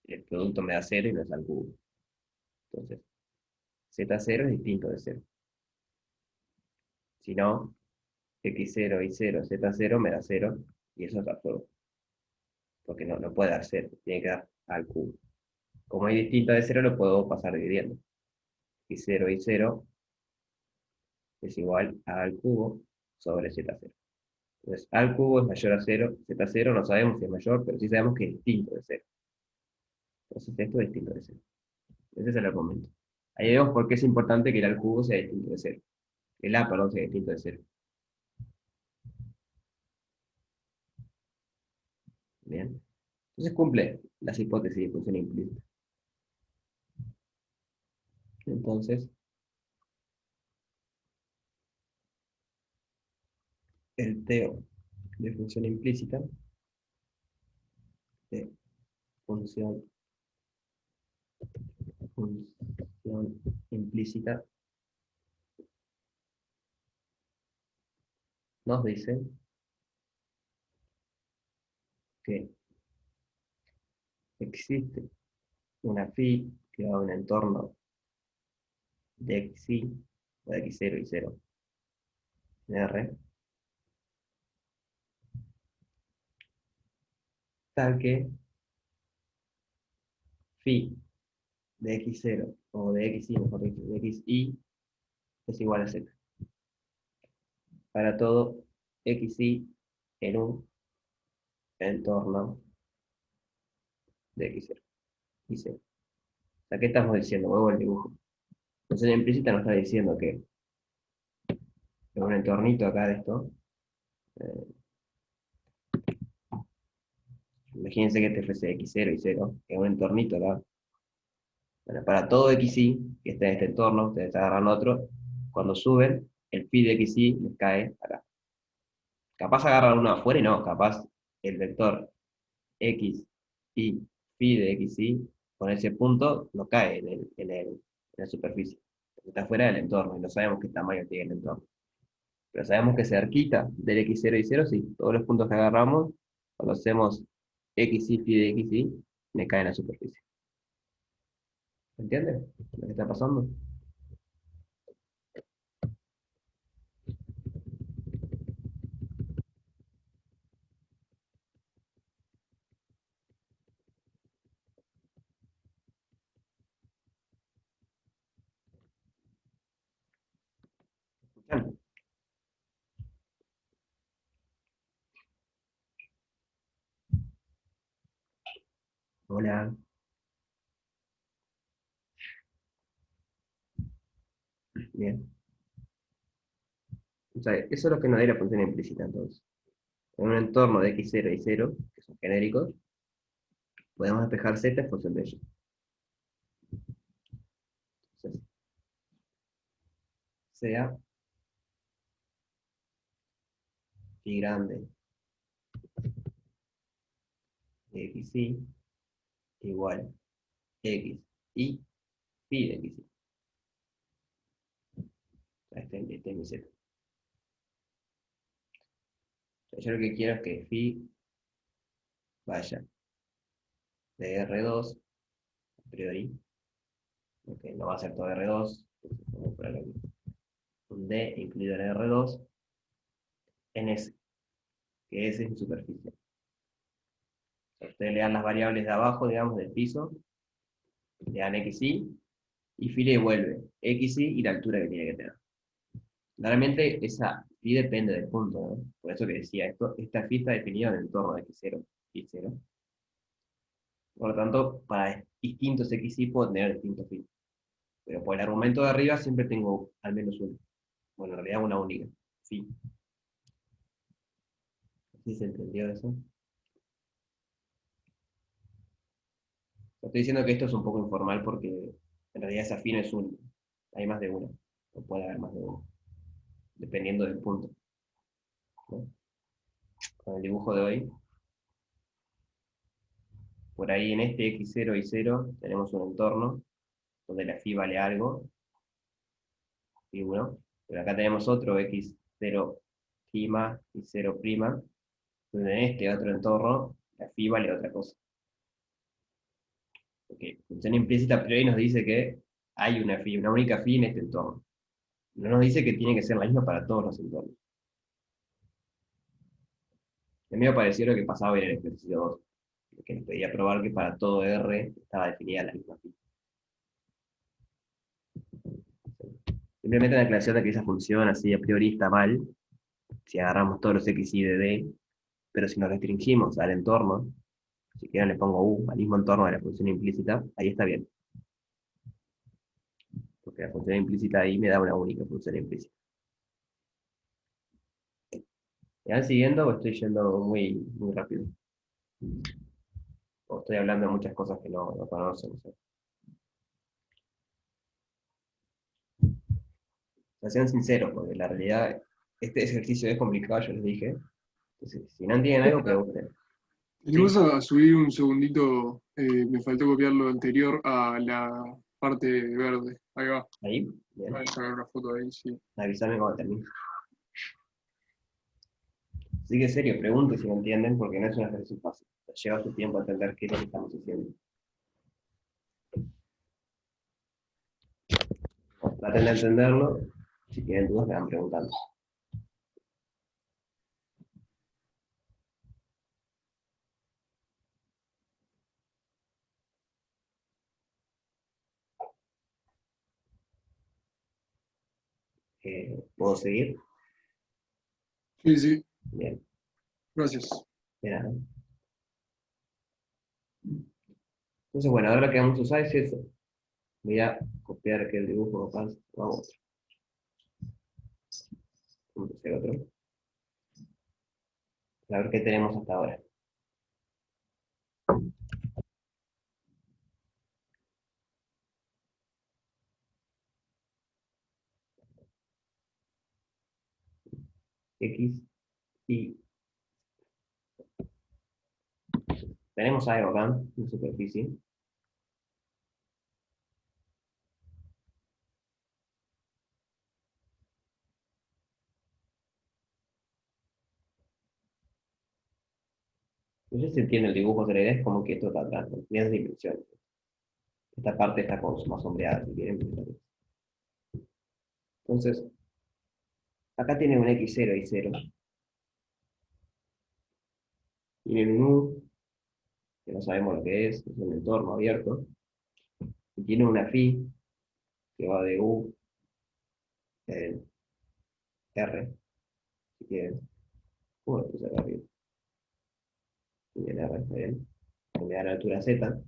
el producto me da 0 y no es al cubo. Entonces, z0 es distinto de 0. Si no, x0 y 0 z0 me da 0 y eso es absurdo. Porque no puede dar 0, tiene que dar al cubo. Como es distinto de 0, lo puedo pasar dividiendo. Y 0 y 0 es igual a al cubo sobre z0. Entonces, al cubo es mayor a 0, z0 no sabemos si es mayor, pero sí sabemos que es distinto de 0. Entonces, esto es distinto de 0. Ese es el argumento. Ahí vemos por qué es importante que el al cubo sea distinto de 0. El a, perdón, sea distinto de 0. Bien. Entonces cumple las hipótesis de función implícita. Entonces, el teo de función implícita, de función implícita, nos dice que existe una phi que va a un entorno de xy o de x0 y 0 en R, tal que phi de x0 o de xy, mejor dicho, de xy es igual a z. Para todo xy en un entorno de x0 y 0. O sea, ¿qué estamos diciendo? Vuelvo al dibujo. Entonces, la implícita nos está diciendo que en un entornito acá de esto, eh, imagínense que este fuese x0 y 0, que es un entornito acá. Bueno, para todo xy que esté en este entorno, ustedes agarran otro, cuando suben, el phi de xy les cae acá. Capaz agarran uno afuera y no, capaz el vector x y phi de xy con ese punto no cae en la superficie. Está fuera del entorno y no sabemos qué tamaño tiene el entorno. Pero sabemos que cerquita del x0 y 0, sí, todos los puntos que agarramos, cuando hacemos xy phi de xy, me cae en la superficie. ¿Me entiendes lo que está pasando? ¿Escuchan? Hola. Bien. O sea, eso es lo que nos da la función implícita entonces. En un entorno de x0 y 0, que son genéricos, podemos despejar z en función de ellos. Entonces, sea phi grande de xy igual x y phi de xy. Este es mi z. Yo lo que quiero es que phi vaya de R2 a priori, porque no va a ser todo R2, entonces vamos a poner aquí un D incluido en R2 en S, que S es mi superficie. O sea, ustedes le dan las variables de abajo, digamos, del piso, le dan xy, y phi le devuelve xy y la altura que tiene que tener. Claramente esa phi depende del punto, ¿no? Por eso que decía, esta phi está definida en el entorno de x0 y 0. Por lo tanto, para distintos xy puedo tener distintos phi. Pero por el argumento de arriba siempre tengo al menos uno. Bueno, en realidad una única. Phi. ¿Sí se entendió eso? Estoy diciendo que esto es un poco informal porque en realidad esa phi no es única. Hay más de una. O puede haber más de una. Dependiendo del punto, ¿no? Con el dibujo de hoy, por ahí en este x0 y 0 tenemos un entorno donde la phi vale algo, phi 1, pero acá tenemos otro x0 phi más y 0 prima, donde en este otro entorno la phi vale otra cosa. Porque función implícita a priori nos dice que hay una phi, una única phi en este entorno. No nos dice que tiene que ser la misma para todos los entornos. Es medio parecido a lo que pasaba en el ejercicio 2, que nos pedía probar que para todo R estaba definida la misma phi. Simplemente la aclaración de que esa función así a priori está mal, si agarramos todos los x y de D, pero si nos restringimos al entorno, si quieren le pongo U, al mismo entorno de la función implícita, ahí está bien. Porque la función implícita ahí me da una única función implícita. ¿Me van siguiendo o estoy yendo muy, muy rápido? O estoy hablando de muchas cosas que no conocen. No sé. Sean sinceros, porque la realidad, este ejercicio es complicado, yo les dije. Entonces, si no entienden algo, pregunten. Venimos a subir un segundito, me faltó copiar lo anterior a la parte verde. Ahí va, Ahí, bien. voy a sacar una foto ahí, sí. Avísame cuando termine. Así que en serio, pregunten si no entienden, porque no es un ejercicio fácil. Lleva su tiempo a entender qué es lo que estamos haciendo. Traten de entenderlo. Si tienen dudas, me van preguntando. ¿Puedo seguir? Sí, sí, Bien. gracias. De nada. Entonces, bueno, ahora lo que vamos a usar es eso. Voy a copiar aquel dibujo, vamos a otro. Vamos a hacer otro. A ver qué tenemos hasta ahora. X, Y. Tenemos algo acá, en superficie. No sé si se entiende el dibujo, pero la idea es como que esto está atrás, ¿no? Tiene dimensiones. Esta parte está como más sombreada, si quieren. Entonces, acá tiene un x0 y 0. Tiene un u, que no sabemos lo que es un entorno abierto. Y tiene una phi, que va de u en r, si quieren. Bueno, pues acá arriba. Y en r, está bien. Me da la altura z.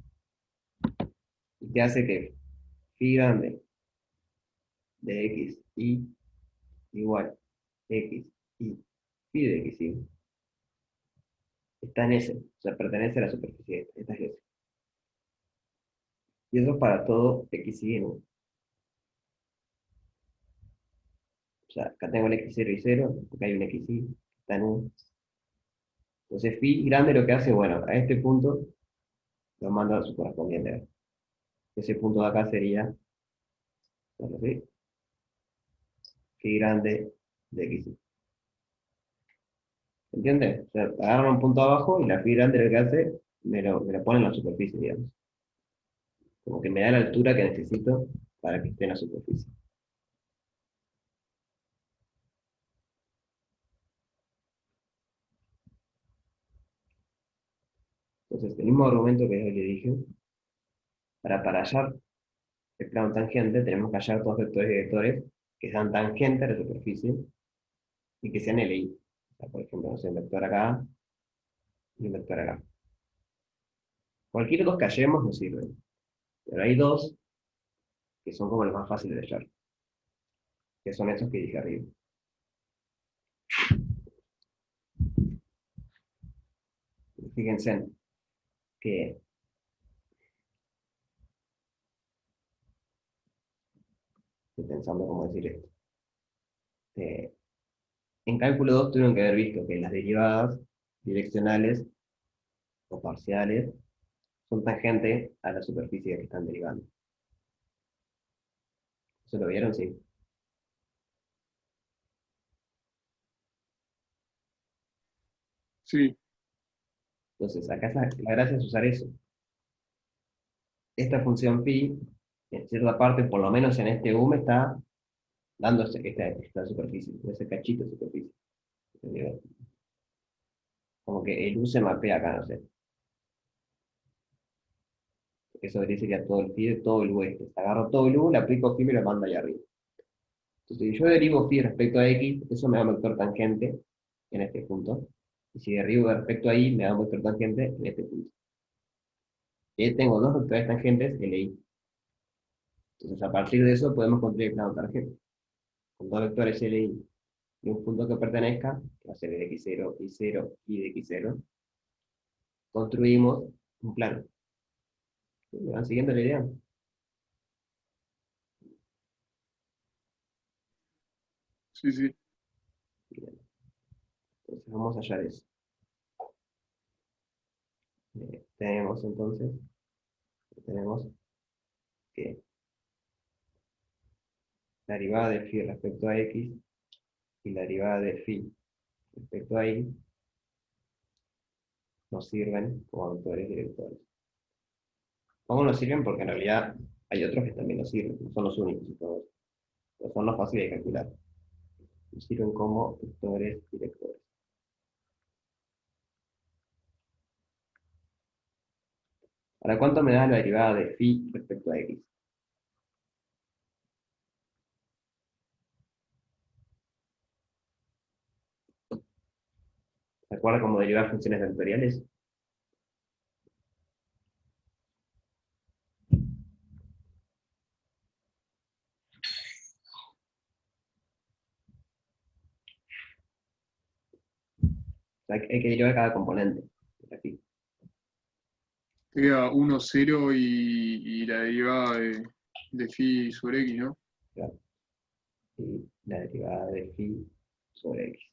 Y que hace que phi grande de x, y igual x, y phi de x, y está en S, o sea, pertenece a la superficie. Esta es S. Y eso es para todo x y en U. O sea, acá tengo el x0 y 0, acá hay un x y, está en U. Entonces, phi grande lo que hace, bueno, a este punto lo manda a su correspondiente. Ese punto de acá sería, bueno, ¿sí? Phi grande de x y. ¿Entiendes? O sea, agarran un punto abajo y la phi grande lo que hace, me lo pone en la superficie, digamos. Como que me da la altura que necesito para que esté en la superficie. Entonces, el mismo argumento que yo le dije, para hallar el plano tangente, tenemos que hallar dos vectores y vectores que sean tangentes a la superficie y que sean LI. O sea, por ejemplo, no sé, un vector acá y un vector acá. Cualquier dos que hallemos nos sirve, pero hay dos que son como los más fáciles de hallar, que son esos que dije arriba. Fíjense que estoy pensando cómo decir esto. Eh, en cálculo 2 tuvieron que haber visto que las derivadas direccionales o parciales son tangentes a la superficie que están derivando. ¿Eso lo vieron? Sí. Sí, Entonces, acá la gracia es usar eso. Esta función phi, en cierta parte, por lo menos en este U, me está dando esta superficie, ese cachito de superficie. ¿Entendido? Como que el U se mapea acá, no sé. Eso sería todo el phi de todo el U este. Agarro todo el U, le aplico phi y me lo mando allá arriba. Entonces, si yo derivo phi respecto a x, eso me da un vector tangente en este punto. Y si derivo respecto a y, me da un vector tangente en este punto. Y ahí tengo dos vectores tangentes, LI. Entonces, a partir de eso podemos construir el plano tangente. Con dos vectores LI y un punto que pertenezca, que va a ser el x0, y0 y de x0, construimos un plano. ¿Me van siguiendo la idea? sí, sí. Bien. Entonces vamos a hallar eso. Tenemos entonces, tenemos que la derivada de phi respecto a x y la derivada de phi respecto a y nos sirven como vectores directores. ¿Cómo nos sirven? Porque en realidad hay otros que también nos sirven, no son los únicos y todos, pero son los fáciles de calcular. Nos sirven como vectores directores. Ahora, ¿cuánto me da la derivada de phi respecto a x? ¿Se acuerdan cómo derivar funciones vectoriales? O sea, hay que derivar cada componente de la phi. Te queda 1, 0 y la derivada de phi sobre x, ¿no? Claro. Y la derivada de phi sobre x.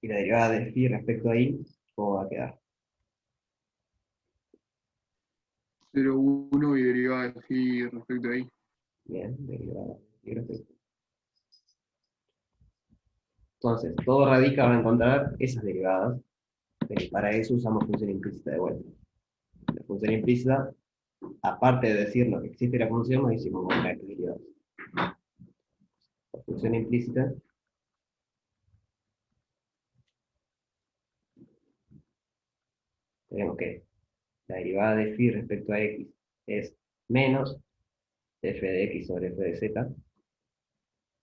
Y la derivada de phi respecto a y, ¿cómo va a quedar? 0, 1 y derivada de phi respecto a y. Bien, derivada de phi respecto. Entonces, todo radica va a encontrar esas derivadas pero para eso usamos función implícita de vuelta. La función implícita, aparte de decirnos que existe la función, nos hicimos con las derivadas. La función implícita tenemos que la derivada de phi respecto a x es menos f de x sobre f de z,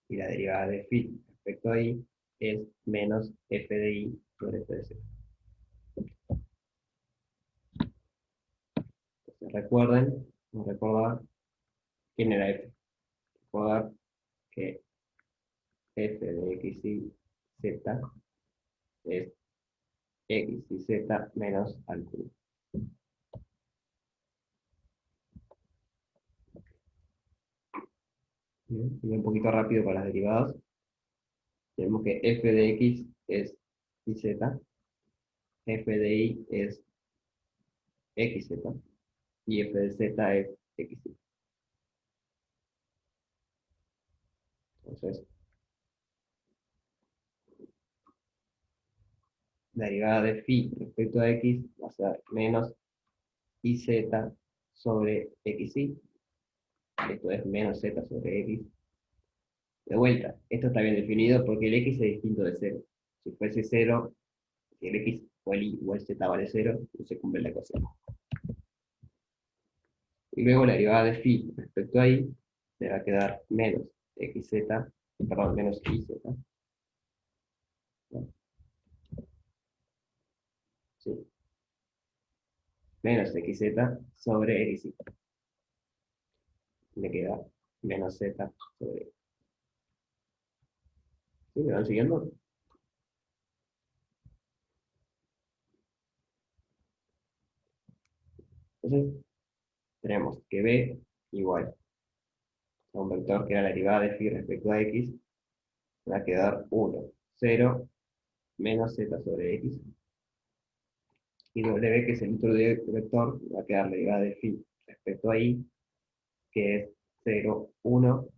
y la derivada de phi respecto a y es menos f de y sobre f de z. Entonces recuerden, vamos a recordar quién era f. Recordar que f de x y z es x y z menos al cubo. Bien, y un poquito rápido para las derivadas. Tenemos que f de x es y z, f de y es xz, y f de z es xy. Entonces, la derivada de phi respecto a x va a ser menos iz sobre xy. Esto es menos z sobre x. De vuelta, esto está bien definido porque el x es distinto de 0. Si fuese 0, si el x o el y o el z vale 0, no se cumple la ecuación. Y luego la derivada de phi respecto a y le va a quedar menos xz, perdón, menos iz. ¿No? Sí. Menos xz sobre xy. Me queda menos z sobre x. ¿Sí? ¿Me van siguiendo? Entonces, tenemos que b igual a un vector que era la derivada de phi respecto a x, va a quedar 1, 0, menos z sobre x. Y w, que es el otro vector, va a quedar la derivada de phi respecto a y, que es 0, 1,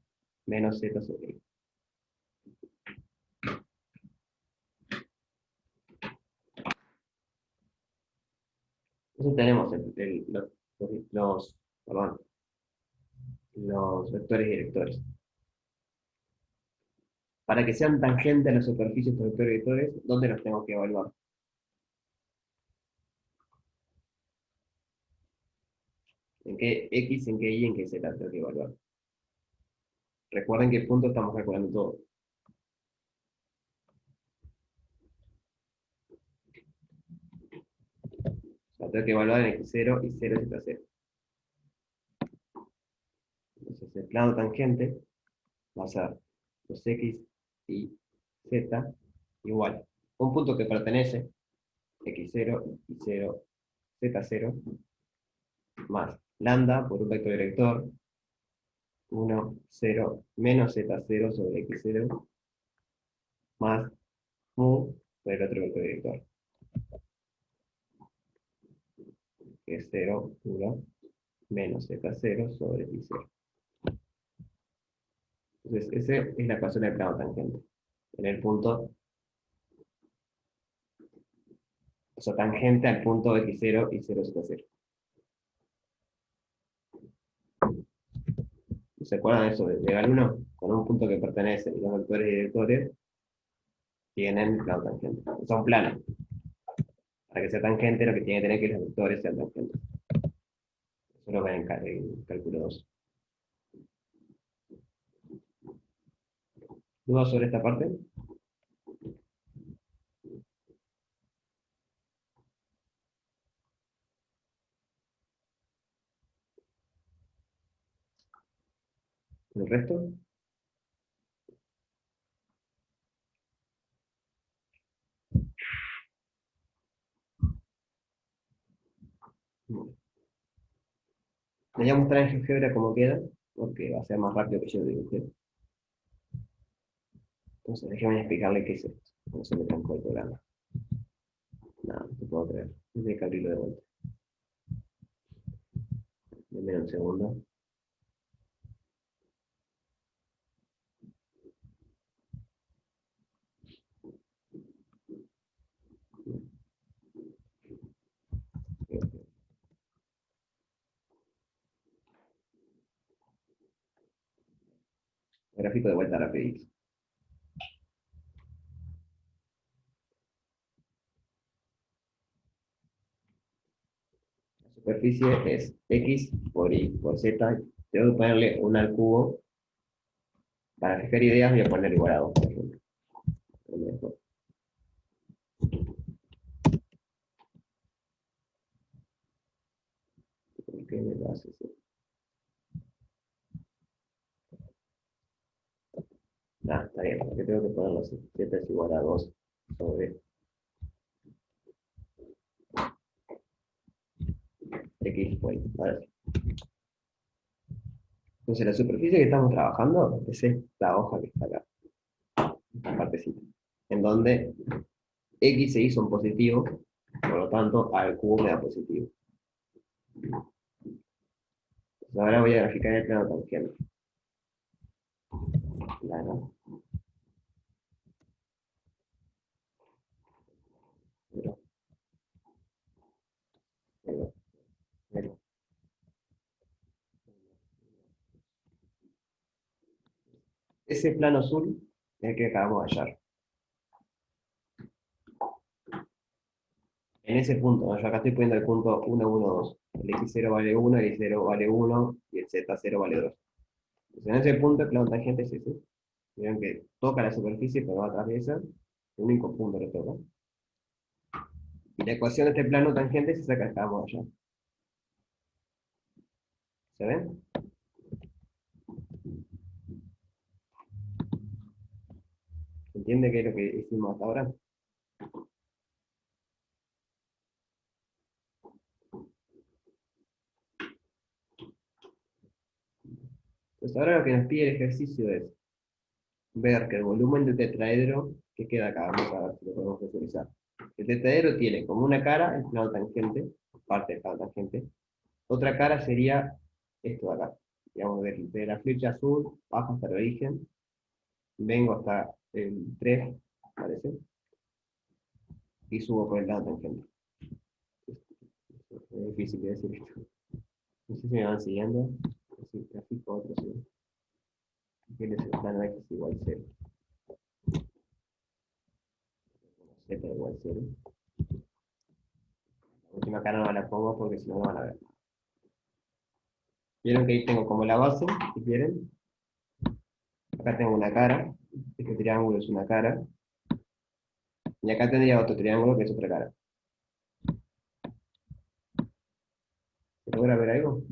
menos z sobre x. Entonces tenemos perdón, los vectores directores. Para que sean tangentes a la superficie estos vectores directores, ¿dónde los tengo que evaluar? ¿En qué x, en qué y, en qué z tengo que evaluar? Recuerden qué punto estamos calculando todo. O sea, tengo que evaluar en x0 y 0 z0. Entonces el plano tangente va a ser los x y z igual. Un punto que pertenece x0 y 0 z0 más lambda por un vector director 1, 0, menos z0 sobre x0 más mu por el otro vector director, que es 0, 1, menos z0 sobre x0. Entonces, esa es la ecuación del plano tangente. En el punto, o sea, tangente al punto x0 y 0, z0. ¿Se acuerdan de eso de Galois? Con un punto que pertenece y dos vectores directores tienen plano tangente. O sea, un plano. Para que sea tangente, lo que tiene que tener que los vectores sean tangentes. Eso lo ven en cálculo 2. ¿Dudas sobre esta parte? ¿El resto? Bueno. Les voy a mostrar en GeoGebra cómo queda, porque va a ser más rápido que yo lo dibujé. Entonces, déjenme explicarle qué es esto. No se me trancó el programa. No, no te puedo creer. Tendré que abrirlo de vuelta. Denme un segundo. Gráfico de vuelta rapidito. La superficie es x por y por z. Tengo que ponerle 1 al cubo. Para fijar ideas voy a poner igual a 2, por ejemplo. ¿Por qué me lo hace así? Ah, está bien, porque tengo que ponerlo así. Z es igual a 2 sobre x por y. Ahora sí. Entonces la superficie que estamos trabajando es esta hoja que está acá, esta partecita, en donde x e y son positivos, por lo tanto a al cubo me da positivo. Entonces ahora voy a graficar el plano tangente. Plano. Cero, cero, cero. Ese plano azul es el que acabamos de hallar. En ese punto, ¿no? Yo acá estoy poniendo el punto 1, 1, 2. El x0 vale 1, el y0 vale 1 y el z0 vale 2. Entonces en ese punto el plano tangente es ese. Vieron que toca la superficie pero va atraviesa. El único punto que toca. Y la ecuación de este plano tangente es esa que acabamos allá. ¿Se ven? ¿Se entiende qué es lo que hicimos hasta ahora? Pues ahora lo que nos pide el ejercicio es ver que el volumen del tetraedro que queda acá, vamos a ver si lo podemos visualizar. El tetraedro tiene como una cara el plano tangente, parte del plano tangente. Otra cara sería esto de acá. Digamos, de la flecha azul, bajo hasta el origen, vengo hasta el 3, parece, y subo por el plano tangente. Es difícil de decir esto. No sé si me van siguiendo. Si gráfico otro, sí. ¿Qué es el plano x igual 0? Z igual 0. La última cara no la pongo porque si no, no van a ver. Vieron que ahí tengo como la base, si quieren. Acá tengo una cara. Este triángulo es una cara. Y acá tendría otro triángulo que es otra cara. ¿Se logra ver algo?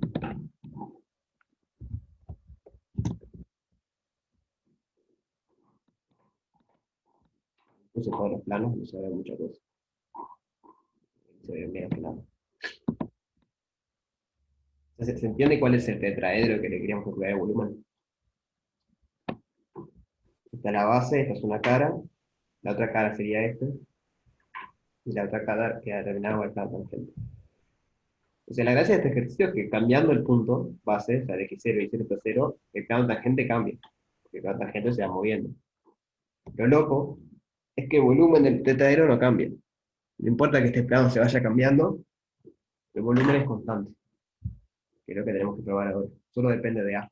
Puse todos los planos, no se ve mucha cosa. Se ve menos que nada. Entonces, ¿se entiende cuál es el tetraedro que le queríamos calcular el volumen? Esta es la base, esta es una cara, la otra cara sería esta, y la otra cara queda terminada con el plano tangente. O sea, la gracia de este ejercicio es que cambiando el punto base, o sea, de x0 y z0, el plano tangente cambia, porque el plano tangente se va moviendo. Lo loco es que el volumen del tetraedro no cambia. No importa que este plano se vaya cambiando, el volumen es constante, que es lo que tenemos que probar ahora. Solo depende de A.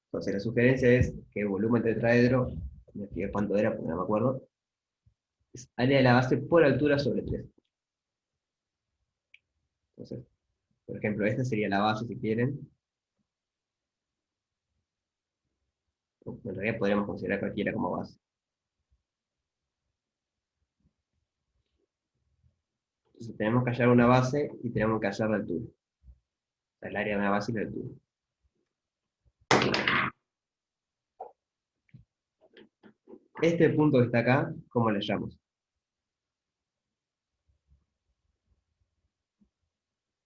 Entonces la sugerencia es que el volumen tetraedro, no escribí cuánto era porque no me acuerdo, es área de la base por altura sobre 3. Entonces, por ejemplo, esta sería la base si quieren. En realidad podríamos considerar cualquiera como base. Entonces tenemos que hallar una base y tenemos que hallar la altura. O sea, el área de una base y la altura. Este punto que está acá, ¿cómo le llamamos?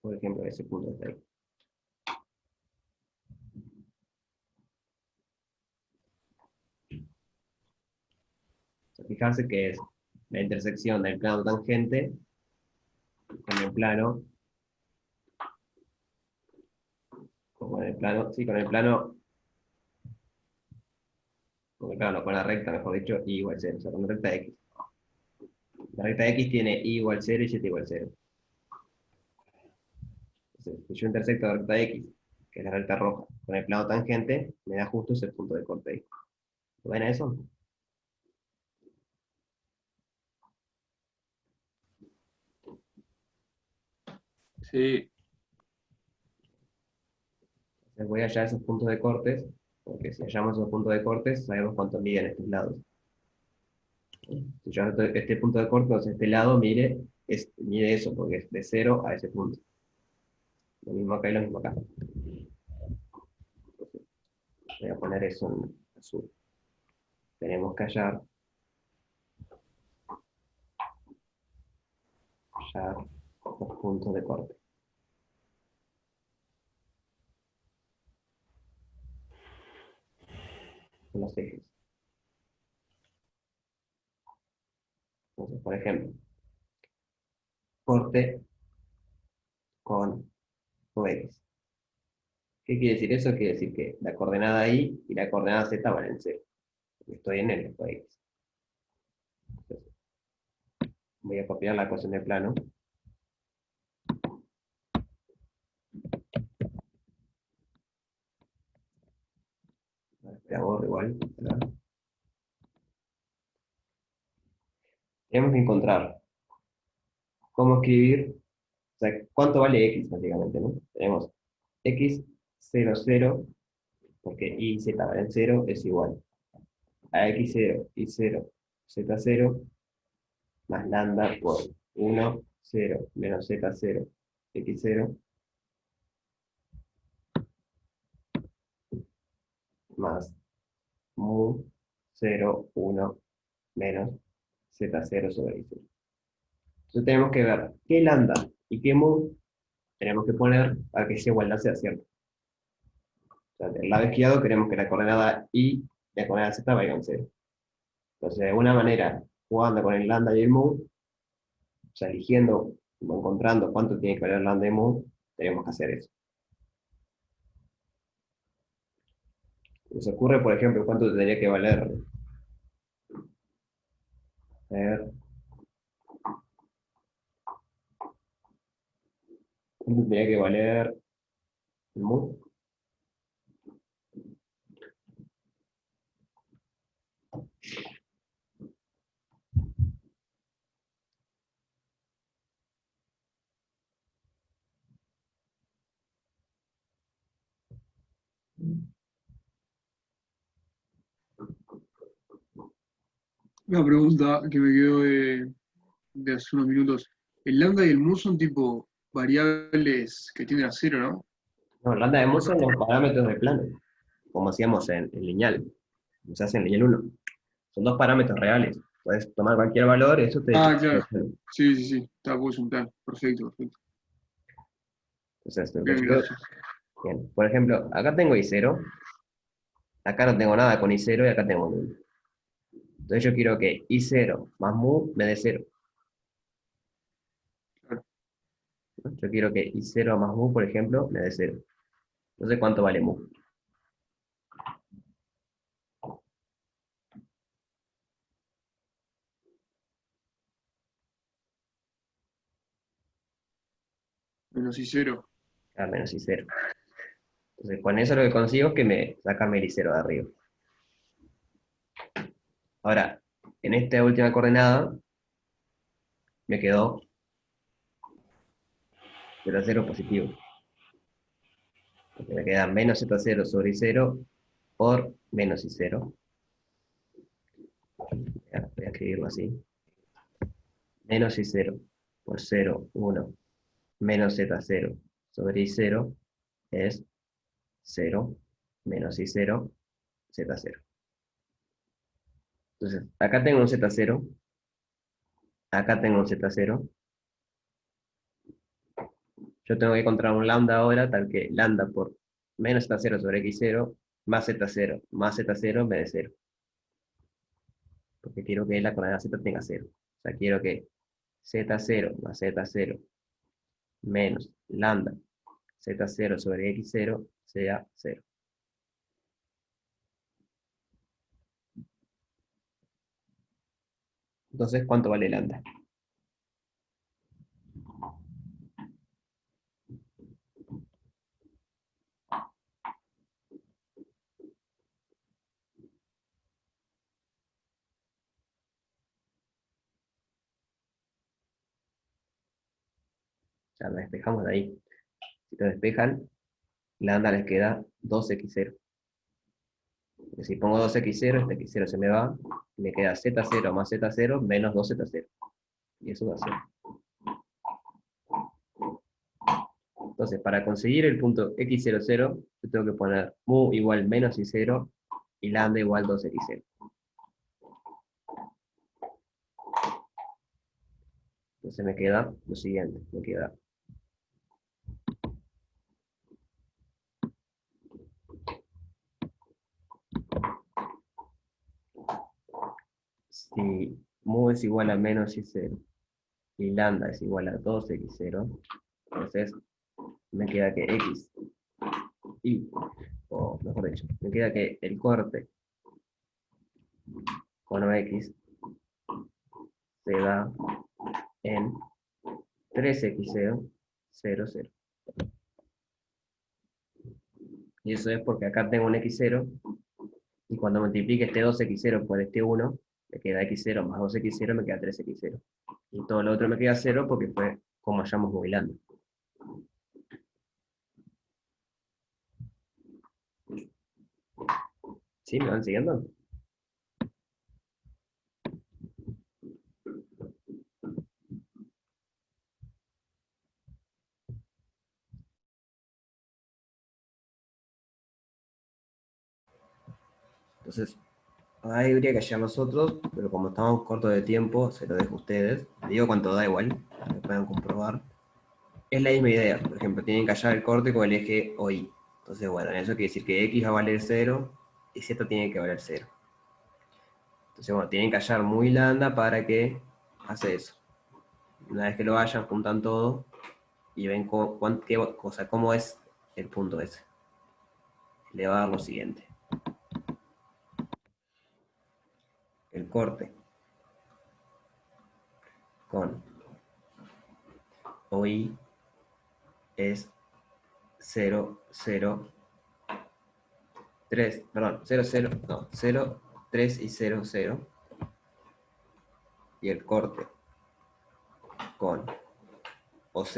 Por ejemplo, ese punto que está ahí. O sea, fijarse que es la intersección del plano tangente con el plano, con el plano, sí, con el plano, con la recta, mejor dicho, y igual 0, o sea, con la recta x. La recta x tiene y igual 0 y z igual 0. Entonces, si yo intersecto la recta x que es la recta roja, con el plano tangente, me da justo ese punto de corte ahí. ¿Lo ven a eso? Sí. Entonces voy a hallar esos puntos de cortes, porque si hallamos esos puntos de cortes, sabemos cuánto miden estos lados. Si yo hallo este punto de corte, entonces este lado mide eso, porque es de 0 a ese punto. Lo mismo acá y lo mismo acá. Entonces, voy a poner eso en azul. Tenemos que hallar los puntos de corte. En los ejes. Entonces, por ejemplo, corte con X. ¿Qué quiere decir eso? Quiere decir que la coordenada Y y la coordenada Z valen 0. Porque estoy en el X. Entonces, voy a copiar la ecuación de plano. La borro igual. ¿Verdad? Tenemos que encontrar cómo escribir, o sea, cuánto vale X básicamente, ¿no? Tenemos X 0, 0, porque Y y Z valen 0, es igual a X0, Y0, Z0, más lambda por 1, 0, menos Z0, X0, más mu 0, 1, menos Z0 sobre Y0. Entonces tenemos que ver qué lambda y qué mu tenemos que poner para que esa igualdad sea cierta. O sea, del lado izquierdo queremos que la coordenada Y y la coordenada Z vayan 0. Entonces, de alguna manera, jugando con el lambda y el mu, o sea, eligiendo o encontrando cuánto tiene que valer lambda y mu, tenemos que hacer eso. Se ocurre, por ejemplo, cuánto tendría que valer. A ver, ¿cuánto tendría que valer el mu? Una pregunta que me quedó de hace unos minutos. El lambda y el mu son tipo variables que tienden a cero, ¿no? No, lambda y mu son los parámetros del plano, como hacíamos en lineal, como se hace en lineal 1. Son dos parámetros reales. Puedes tomar cualquier valor y eso te dice. Ah, claro. Sí, sí, sí. Está, pues un plan. Perfecto, perfecto. Entonces, lo que Bien, yo gracias. bien, por ejemplo, acá tengo I0, acá no tengo nada con I0 y acá tengo 1. Entonces yo quiero que I0 más mu me dé 0. Claro. ¿No? Yo quiero que I0 más mu, por ejemplo, me dé 0. Entonces, ¿cuánto vale mu? Menos y cero. Ah, menos I0. Entonces, con eso lo que consigo es que me sacarme el I0 de arriba. Ahora, en esta última coordenada, me quedó 0 positivo. Porque me queda menos Z0 sobre I0 por menos I0. Voy a escribirlo así. Menos I0 por 0, 1, menos Z0 sobre I0 es 0 menos I0, Z0. Entonces, acá tengo un Z0, acá tengo un Z0. Yo tengo que encontrar un lambda ahora, tal que lambda por menos Z0 sobre X0 más Z0 me dé 0. Porque quiero que la coordenada Z tenga 0. O sea, quiero que Z0 más Z0 menos lambda Z0 sobre X0 sea 0. Entonces, ¿cuánto vale lambda? sea, lo despejamos de ahí. Si lo despejan, lambda les queda 2x0. Porque si pongo 2x0, este x0 se me va, y me queda z0 más z0 menos 2z0. Y eso va a ser. Entonces, para conseguir el punto x00, yo tengo que poner mu igual menos i0 y lambda igual 2x0. Entonces me queda lo siguiente, me queda si mu es igual a menos i0 y lambda es igual a 2x0, entonces me queda que x, o mejor dicho, me queda que el corte con x se da en 3x0, 0, 0. Y eso es porque acá tengo un x0, y cuando multiplique este 2x0 por este 1, me queda x0 más 2x0, me queda 3x0. Y todo lo otro me queda 0 porque fue como hayamos movilando. ¿Sí? ¿Me van siguiendo? Entonces, ahí habría que hallar nosotros, pero como estamos cortos de tiempo, se lo dejo a ustedes. Les digo cuánto da igual, para que puedan comprobar. Es la misma idea. Por ejemplo, tienen que hallar el corte con el eje OI. Entonces, bueno, eso quiere decir que X va a valer 0 y Z tiene que valer 0. Entonces, bueno, tienen que hallar muy lambda para que hace eso. Una vez que lo hallan, juntan todo y ven cómo es el punto ese. Le va a dar lo siguiente. El corte con OI es 0, 0, 3, perdón, 0, 0, no, 0, 3 y 0, 0. Y el corte con OZ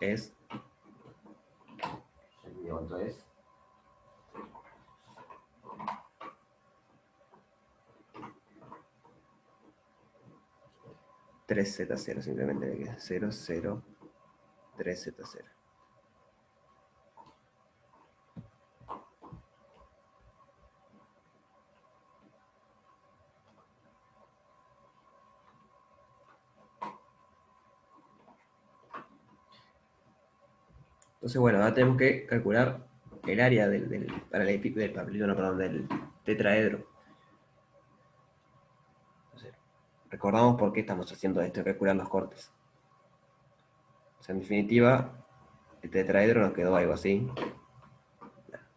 es, ¿cuánto es? (3z0) simplemente le queda 0, 0, 3z0. Entonces, bueno, ahora tenemos que calcular el área del tetraedro. Entonces, recordamos por qué estamos haciendo esto, calcular los cortes. O sea, en definitiva, el tetraedro nos quedó algo así.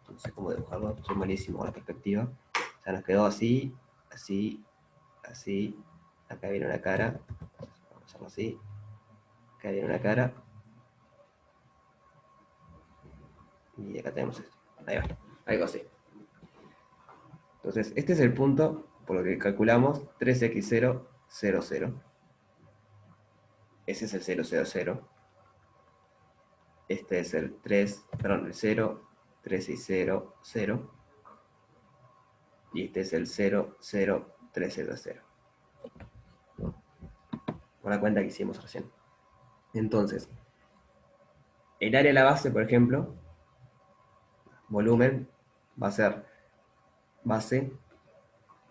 No sé cómo dibujarlo, soy malísimo con la perspectiva. O sea, nos quedó así, así, así. Acá viene una cara. Vamos a hacerlo así. Acá viene una cara. Y acá tenemos esto. Ahí va, algo así. Entonces, este es el punto por lo que calculamos 3x0, 0, 0. Ese es el 0, 0, 0. Este es el 3, perdón, el 0, 3 y 0, 0. Y este es el 0, 0, 3, 0, 0. Por la cuenta que hicimos recién. Entonces, el área de la base, por ejemplo, volumen, va a ser base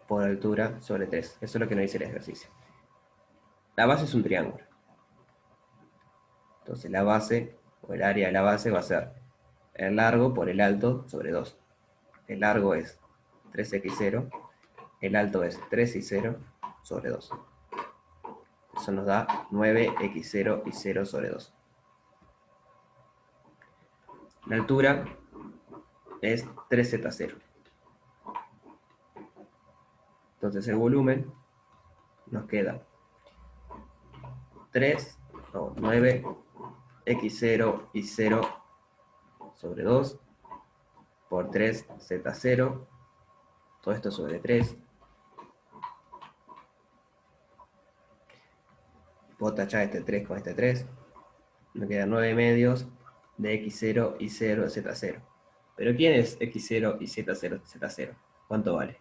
por altura sobre 3. Eso es lo que nos dice el ejercicio. La base es un triángulo. Entonces la base, o el área de la base, va a ser el largo por el alto sobre 2. El largo es 3x0, el alto es 3y0 sobre 2. Eso nos da 9x0 y 0 sobre 2. La altura es 3z0. Entonces el volumen nos queda 9x0 y 0 sobre 2 por 3z0, todo esto sobre 3. Puedo tachar este 3 con este 3. Me quedan 9 medios de x0 y 0 de z0. ¿Pero quién es x0 y z0 z0? ¿Cuánto vale?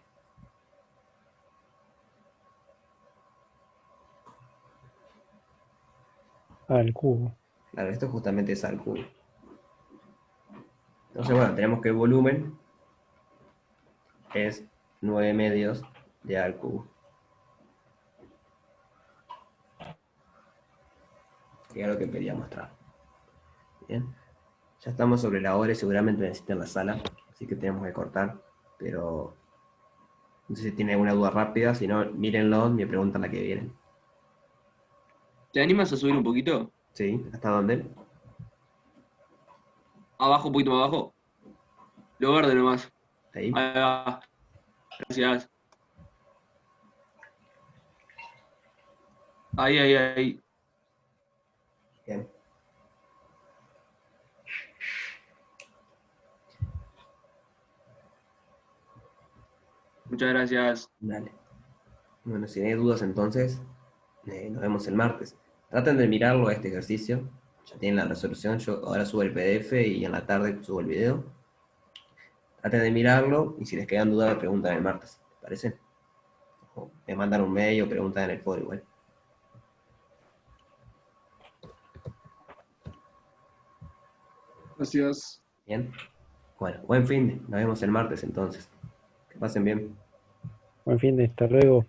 Al cubo. Claro, esto justamente es al cubo. Entonces, bueno, tenemos que el volumen es 9 medios de a al cubo. Que era lo que quería mostrar. Bien. Ya estamos sobre la hora y seguramente necesitan la sala, así que tenemos que cortar. Pero no sé si tienen alguna duda rápida, si no, mírenlo, me preguntan la que viene. ¿Te animas a subir un poquito? ¿Sí? ¿Hasta dónde? Abajo, un poquito más abajo. Lo verde nomás. Ahí. Ahí va. Gracias. Ahí, ahí, ahí. Bien. Muchas gracias. Dale. Bueno, si no hay dudas entonces, nos vemos el martes. Traten de mirarlo a este ejercicio. Ya tienen la resolución. Yo ahora subo el PDF y en la tarde subo el video. Traten de mirarlo y si les quedan dudas me preguntan el martes. ¿Te parece? O me mandan un mail o preguntan en el foro igual. Gracias. Bien. Bueno, buen fin. Nos vemos el martes entonces. Que pasen bien. Buen fin de hasta luego.